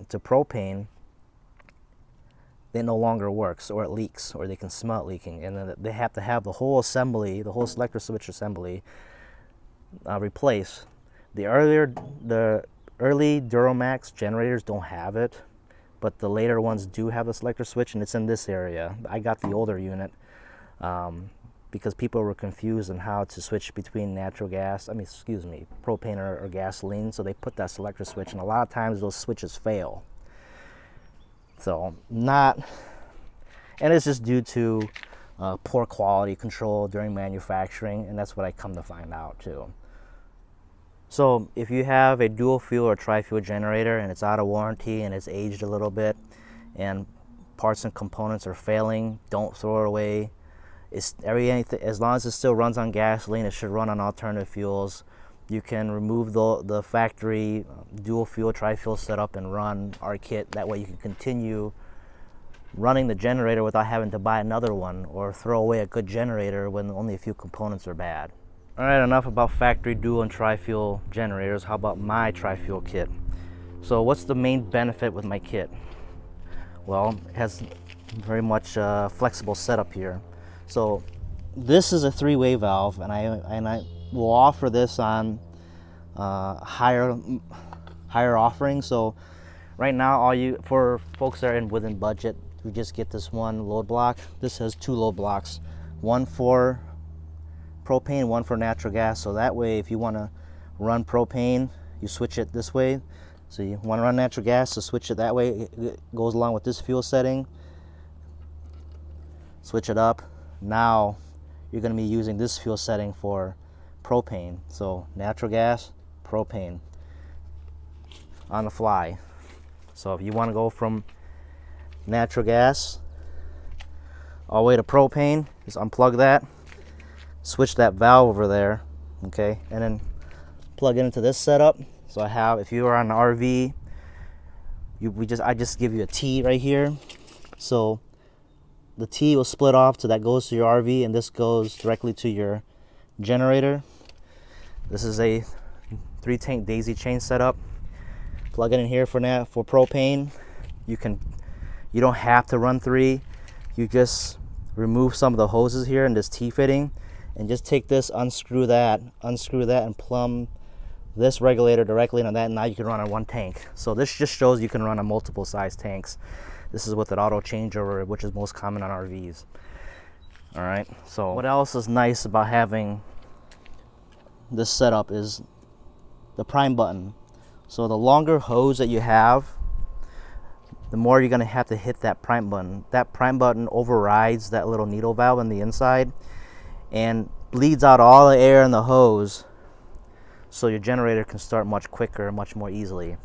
propane, it no longer works, or it leaks, or they can smell it leaking, and then they have to have the whole assembly, the whole selector switch assembly, replaced. The early DuroMax generators don't have it, but the later ones do have a selector switch, and it's in this area. I got the older unit because people were confused on how to switch between propane or gasoline, so they put that selector switch, and a lot of times those switches fail. So and it's just due to poor quality control during manufacturing, and that's what I come to find out too. So if you have a dual fuel or tri-fuel generator and it's out of warranty and it's aged a little bit and parts and components are failing, don't throw it away. As long as it still runs on gasoline, it should run on alternative fuels. You can remove the factory dual fuel, tri-fuel setup and run our kit. That way you can continue running the generator without having to buy another one or throw away a good generator when only a few components are bad. All right, enough about factory dual and tri-fuel generators. How about my tri-fuel kit? So what's the main benefit with my kit? Well, it has very much flexible setup here. So this is a 3-way valve, and I will offer this on higher offerings. So right now, for folks that are within budget, we just get this one load block. This has 2 load blocks, one for propane, one for natural gas. So that way, if you want to run propane, you switch it this way. So you want to run natural gas, so switch it that way. It goes along with this fuel setting. Switch it up. Now you're going to be using this fuel setting for propane. So natural gas, propane on the fly. So if you want to go from natural gas all the way to propane, just unplug that, switch that valve over there, okay, and then plug it into this setup. So if you are on an RV, I just give you a T right here. So the T will split off, so that goes to your RV, and this goes directly to your generator. This is a 3-tank daisy chain setup. Plug it in here for propane. You don't have to run 3. You just remove some of the hoses here in this T fitting, and just take this, unscrew that, and plumb this regulator directly into that, and now you can run on 1 tank. So this just shows you can run on multiple size tanks. This is with an auto changeover, which is most common on RVs. All right, so what else is nice about having this setup is the prime button. So the longer hose that you have, the more you're gonna have to hit that prime button. That prime button overrides that little needle valve on the inside, and bleeds out all the air in the hose, so your generator can start much quicker, much more easily.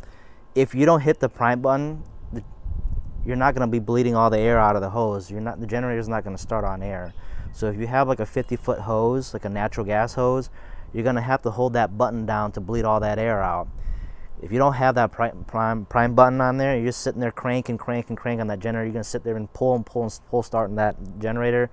If you don't hit the prime button, you're not going to be bleeding all the air out of the hose. The generator's not going to start on air. So if you have like a 50-foot hose, like a natural gas hose, you're going to have to hold that button down to bleed all that air out. If you don't have that prime button on there, you're just sitting there cranking on that generator. You're going to sit there and pull starting that generator.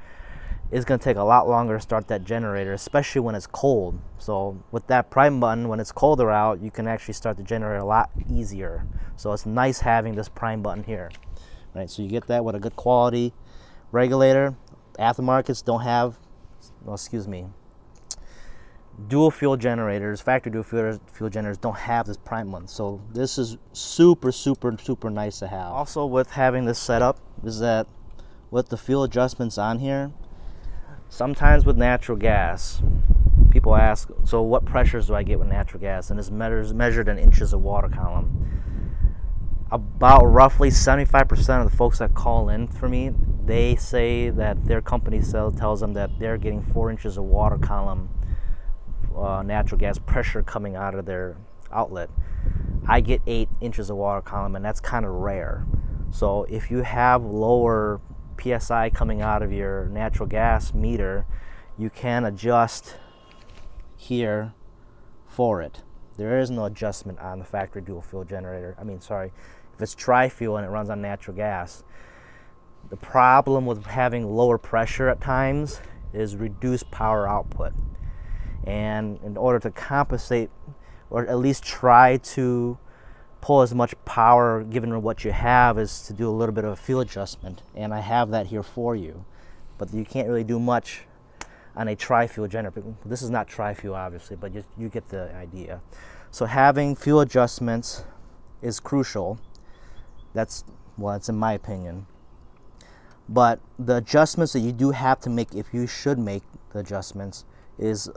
It's going to take a lot longer to start that generator, especially when it's cold. So with that prime button, when it's colder out, you can actually start the generator a lot easier. So it's nice having this prime button here. Right, so you get that with a good quality regulator. Aftermarkets don't have, dual fuel generators, factory dual fuel generators don't have this prime one. So this is super nice to have. Also with having this setup is that with the fuel adjustments on here, sometimes with natural gas, people ask, so what pressures do I get with natural gas? And it's measured in inches of water column. About roughly 75% of the folks that call in for me, they say that their company tells them that they're getting 4 inches of water column natural gas pressure coming out of their outlet. I get 8 inches of water column, and that's kind of rare. So if you have lower PSI coming out of your natural gas meter, you can adjust here for it. There is no adjustment on the factory dual fuel generator. If it's tri-fuel and it runs on natural gas, the problem with having lower pressure at times is reduced power output. And in order to compensate, or at least try to pull as much power given what you have, is to do a little bit of a fuel adjustment. And I have that here for you. But you can't really do much on a tri-fuel generator. This is not tri-fuel, obviously, but you get the idea. So having fuel adjustments is crucial. That's in my opinion. But the adjustments that you do have to make, if you should make the adjustments, is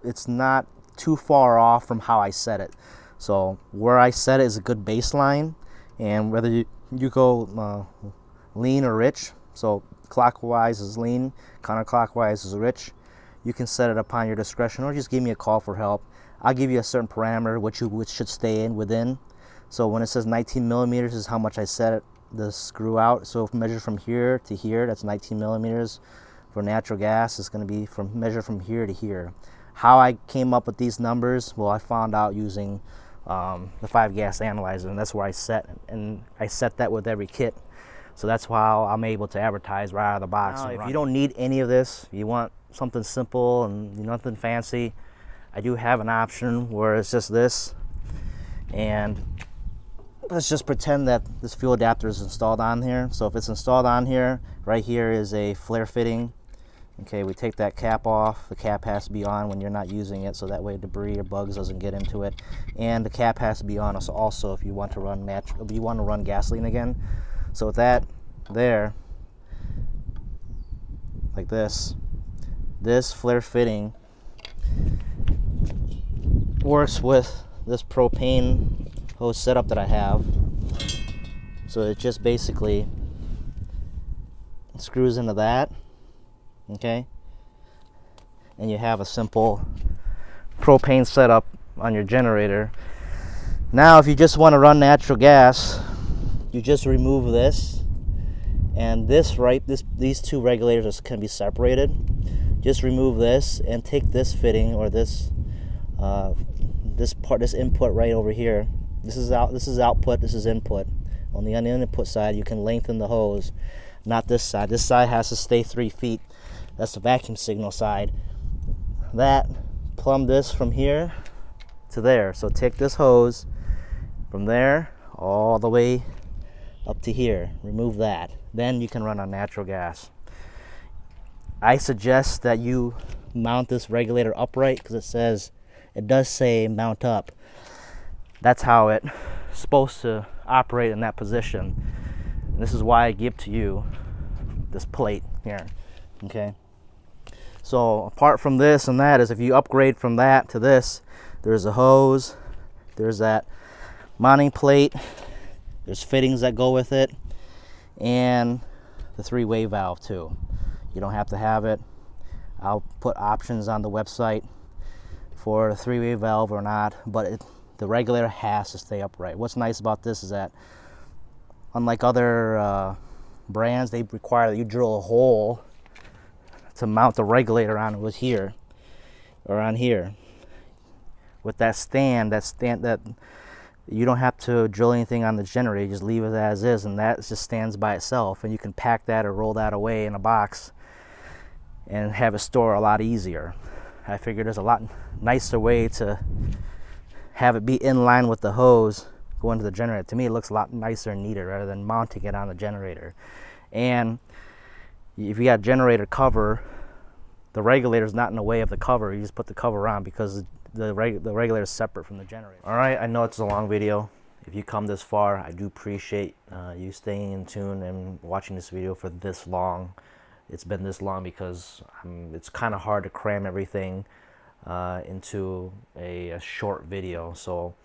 it's not too far off from how I set it. So where I set it is a good baseline, and whether you go lean or rich, so clockwise is lean, counterclockwise is rich, you can set it upon your discretion, or just give me a call for help. I'll give you a certain parameter which should stay within. So when it says 19 millimeters is how much I set it, the screw out. So if measured from here to here, that's 19 millimeters. For natural gas, it's going to be measured from here to here. How I came up with these numbers, well, I found out using the 5-gas analyzer, and that's where I set that with every kit. So that's how I'm able to advertise right out of the box. Now, if you don't need any of this, you want something simple and nothing fancy, I do have an option where it's just this, and let's just pretend that this fuel adapter is installed on here. So if it's installed on here, right here is a flare fitting. Okay, we take that cap off. The cap has to be on when you're not using it, so that way debris or bugs doesn't get into it. And the cap has to be on also if you want to run gasoline again. So with that there, like this flare fitting works with this propane hose setup that I have. So it just basically screws into that, okay, and you have a simple propane setup on your generator. Now if you just want to run natural gas, you just remove this, and these two regulators can be separated. Just remove this and take this fitting, or this input right over here. This is output, this is input. On the input side, you can lengthen the hose, not this side. This side has to stay 3 feet. That's the vacuum signal side. That, plumb this from here to there. So take this hose from there all the way up to here. Remove that. Then you can run on natural gas. I suggest that you mount this regulator upright, because it does say mount up. That's how it's supposed to operate in that position. And this is why I give to you this plate here. Okay. So apart from this and that, is if you upgrade from that to this, there's a hose, there's that mounting plate, there's fittings that go with it, and the 3-way valve too. You don't have to have it. I'll put options on the website for a 3-way valve or not, but the regulator has to stay upright. What's nice about this is that unlike other brands, they require that you drill a hole to mount the regulator on with here or on here. With that stand that you don't have to drill anything on the generator, you just leave it as is, and that just stands by itself, and you can pack that or roll that away in a box and have it store a lot easier. I figured there's a lot nicer way to have it be in line with the hose going to the generator. To me, it looks a lot nicer and neater rather than mounting it on the generator. And if you got generator cover, the regulator is not in the way of the cover. You just put the cover on because the regulator is separate from the generator. All right, I know it's a long video. If you come this far, I do appreciate you staying in tune and watching this video for this long. It's been this long because it's kind of hard to cram everything into a short video. So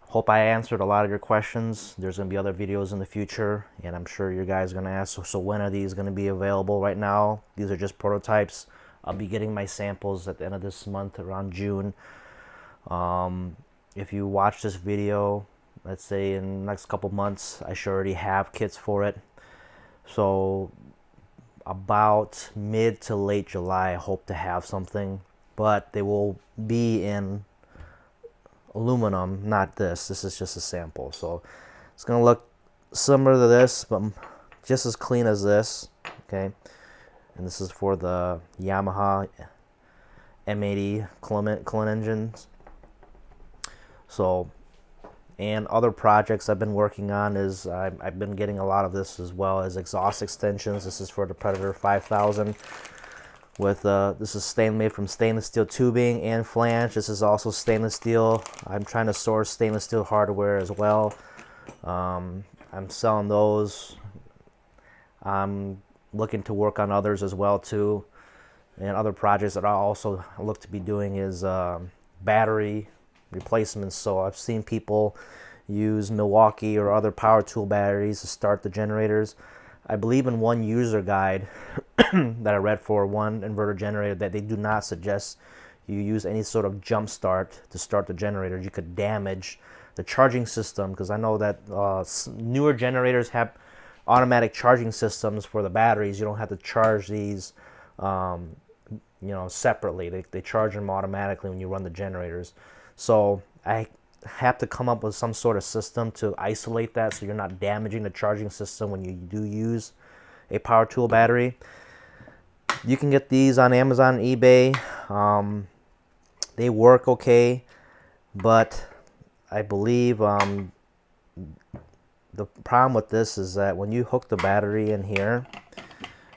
hope I answered a lot of your questions. There's going to be other videos in the future, and I'm sure you guys are going to ask, so when are these going to be available? Right now, these are just prototypes. I'll be getting my samples at the end of this month, around June. If you watch this video, let's say in the next couple months, I should already have kits for it. So about mid to late July, I hope to have something, but they will be in aluminum, not this. This is just a sample. So it's going to look similar to this, but just as clean as this, okay? And this is for the Yamaha M80 Clone engines. So, and other projects I've been working on is I've been getting a lot of this as well as exhaust extensions. This is for the Predator 5000 with this is made from stainless steel tubing and flange. This is also stainless steel. I'm trying to source stainless steel hardware as well. I'm selling those. I'm looking to work on others as well too, and other projects that I also look to be doing is battery replacements. So I've seen people use Milwaukee or other power tool batteries to start the generators. I believe in one user guide that I read for one inverter generator that they do not suggest you use any sort of jump start to start the generator. You could damage the charging system, because I know that newer generators have automatic charging systems for the batteries. You don't have to charge these separately. They charge them automatically when you run the generators. So I have to come up with some sort of system to isolate that so you're not damaging the charging system when you do use a power tool battery. You can get these on Amazon and eBay. They work okay, but I believe the problem with this is that when you hook the battery in here,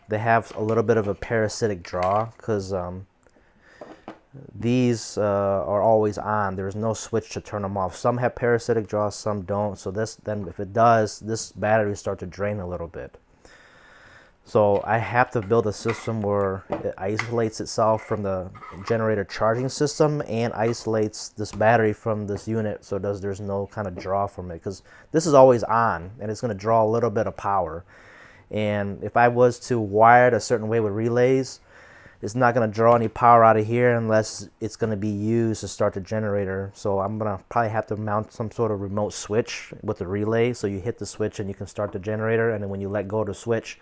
they have a little bit of a parasitic draw, because these are always on. There's no switch to turn them off. Some have parasitic draw, some don't. So then if it does, this battery starts to drain a little bit. So I have to build a system where it isolates itself from the generator charging system and isolates this battery from this unit, so there's no kind of draw from it, because this is always on and it's going to draw a little bit of power. And if I was to wire it a certain way with relays, it's not going to draw any power out of here unless it's going to be used to start the generator. So I'm going to probably have to mount some sort of remote switch with the relay, so you hit the switch and you can start the generator, and then when you let go of the switch,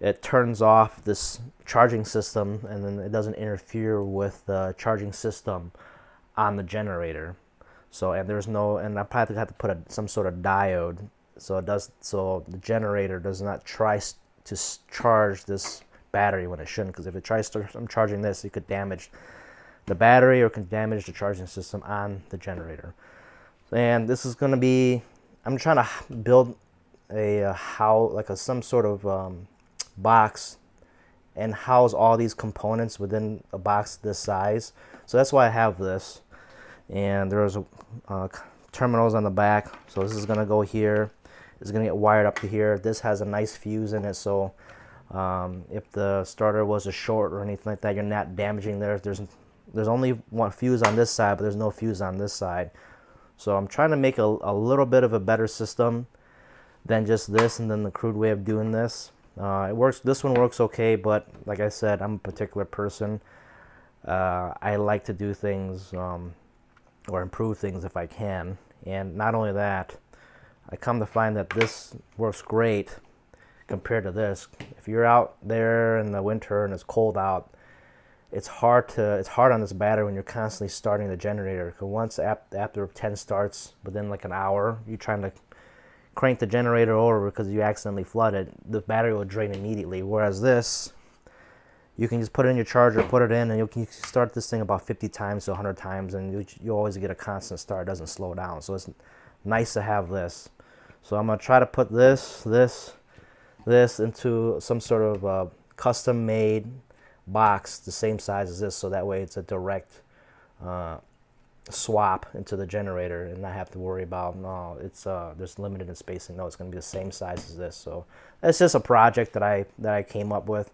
it turns off this charging system, and then it doesn't interfere with the charging system on the generator. So, and I probably have to put some sort of diode, so the generator does not try to charge this battery when it shouldn't, because if it tries to charging this, it could damage the battery or can damage the charging system on the generator. And this is going to be, I'm trying to build some sort of box and house all these components within a box this size. So that's why I have this. And there's terminals on the back. So this is going to go here. It's going to get wired up to here. This has a nice fuse in it, so if the starter was a short or anything like that, you're not damaging there. There's only one fuse on this side, but there's no fuse on this side. So I'm trying to make a little bit of a better system than just this and then the crude way of doing this. It works. This one works okay, but like I said, I'm a particular person. I like to do things or improve things if I can. And not only that, I come to find that this works great compared to this. If you're out there in the winter and it's cold out, it's hard on this battery when you're constantly starting the generator. Because once after 10 starts, within like an hour, you're trying to crank the generator over because you accidentally flood it, the battery will drain immediately. Whereas this, you can just put it in your charger, put it in, and you can start this thing about 50 times to 100 times, and you always get a constant start. It doesn't slow down. So it's nice to have this. So I'm going to try to put this into some sort of custom-made box the same size as this, so that way it's a direct swap into the generator and not have to worry about, no, it's there's limited in spacing. No, it's going to be the same size as this. So that's just a project that I came up with,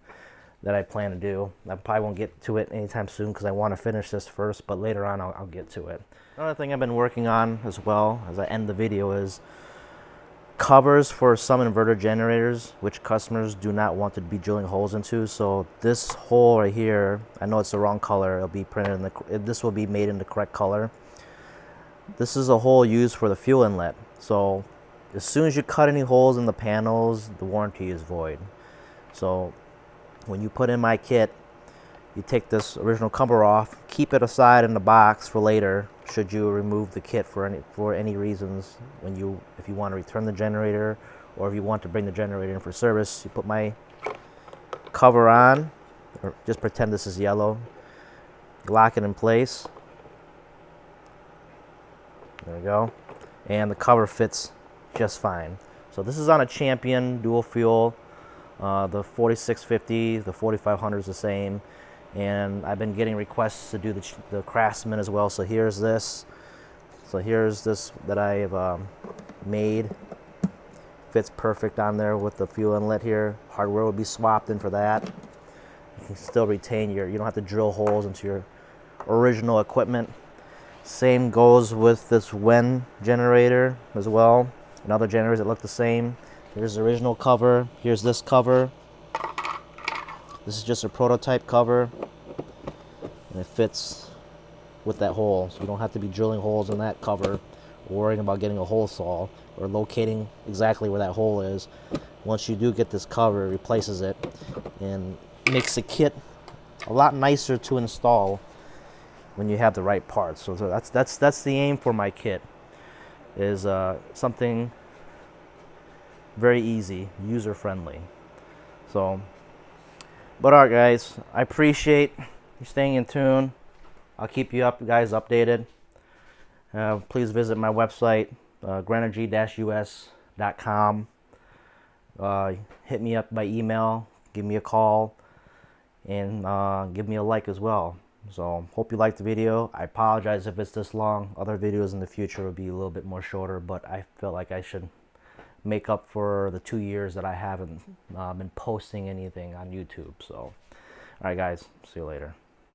that I plan to do. I probably won't get to it anytime soon because I want to finish this first, but later on I'll get to it. Another thing I've been working on as well as I end the video is covers for some inverter generators, which customers do not want to be drilling holes into. So this hole right here, I know it's the wrong color. It'll be printed in this will be made in the correct color. This is a hole used for the fuel inlet. So as soon as you cut any holes in the panels, the warranty is void. So when you put in my kit, you take this original cover off, keep it aside in the box for later, should you remove the kit for any reasons. If you want to return the generator, or if you want to bring the generator in for service, you put my cover on, or just pretend this is yellow, lock it in place. There we go, and the cover fits just fine. So this is on a Champion dual fuel. The 4650, the 4500 is the same. And I've been getting requests to do the Craftsman as well. So here's this. So here's this that I have made. Fits perfect on there with the fuel inlet here. Hardware will be swapped in for that. You can still retain you don't have to drill holes into your original equipment. Same goes with this Wen generator as well. And other generators that look the same. Here's the original cover. Here's this cover. This is just a prototype cover, and it fits with that hole. So you don't have to be drilling holes in that cover, or worrying about getting a hole saw, or locating exactly where that hole is. Once you do get this cover, it replaces it, and makes the kit a lot nicer to install when you have the right parts. So that's the aim for my kit, is something very easy, user-friendly. So. But alright guys, I appreciate you staying in tune. I'll keep you guys updated. Please visit my website, granergy-us.com. Hit me up by email, give me a call, and give me a like as well. So hope you liked the video. I apologize if it's this long. Other videos in the future will be a little bit more shorter, but I felt like I should make up for the 2 years that I haven't been posting anything on YouTube. So, all right, guys, see you later.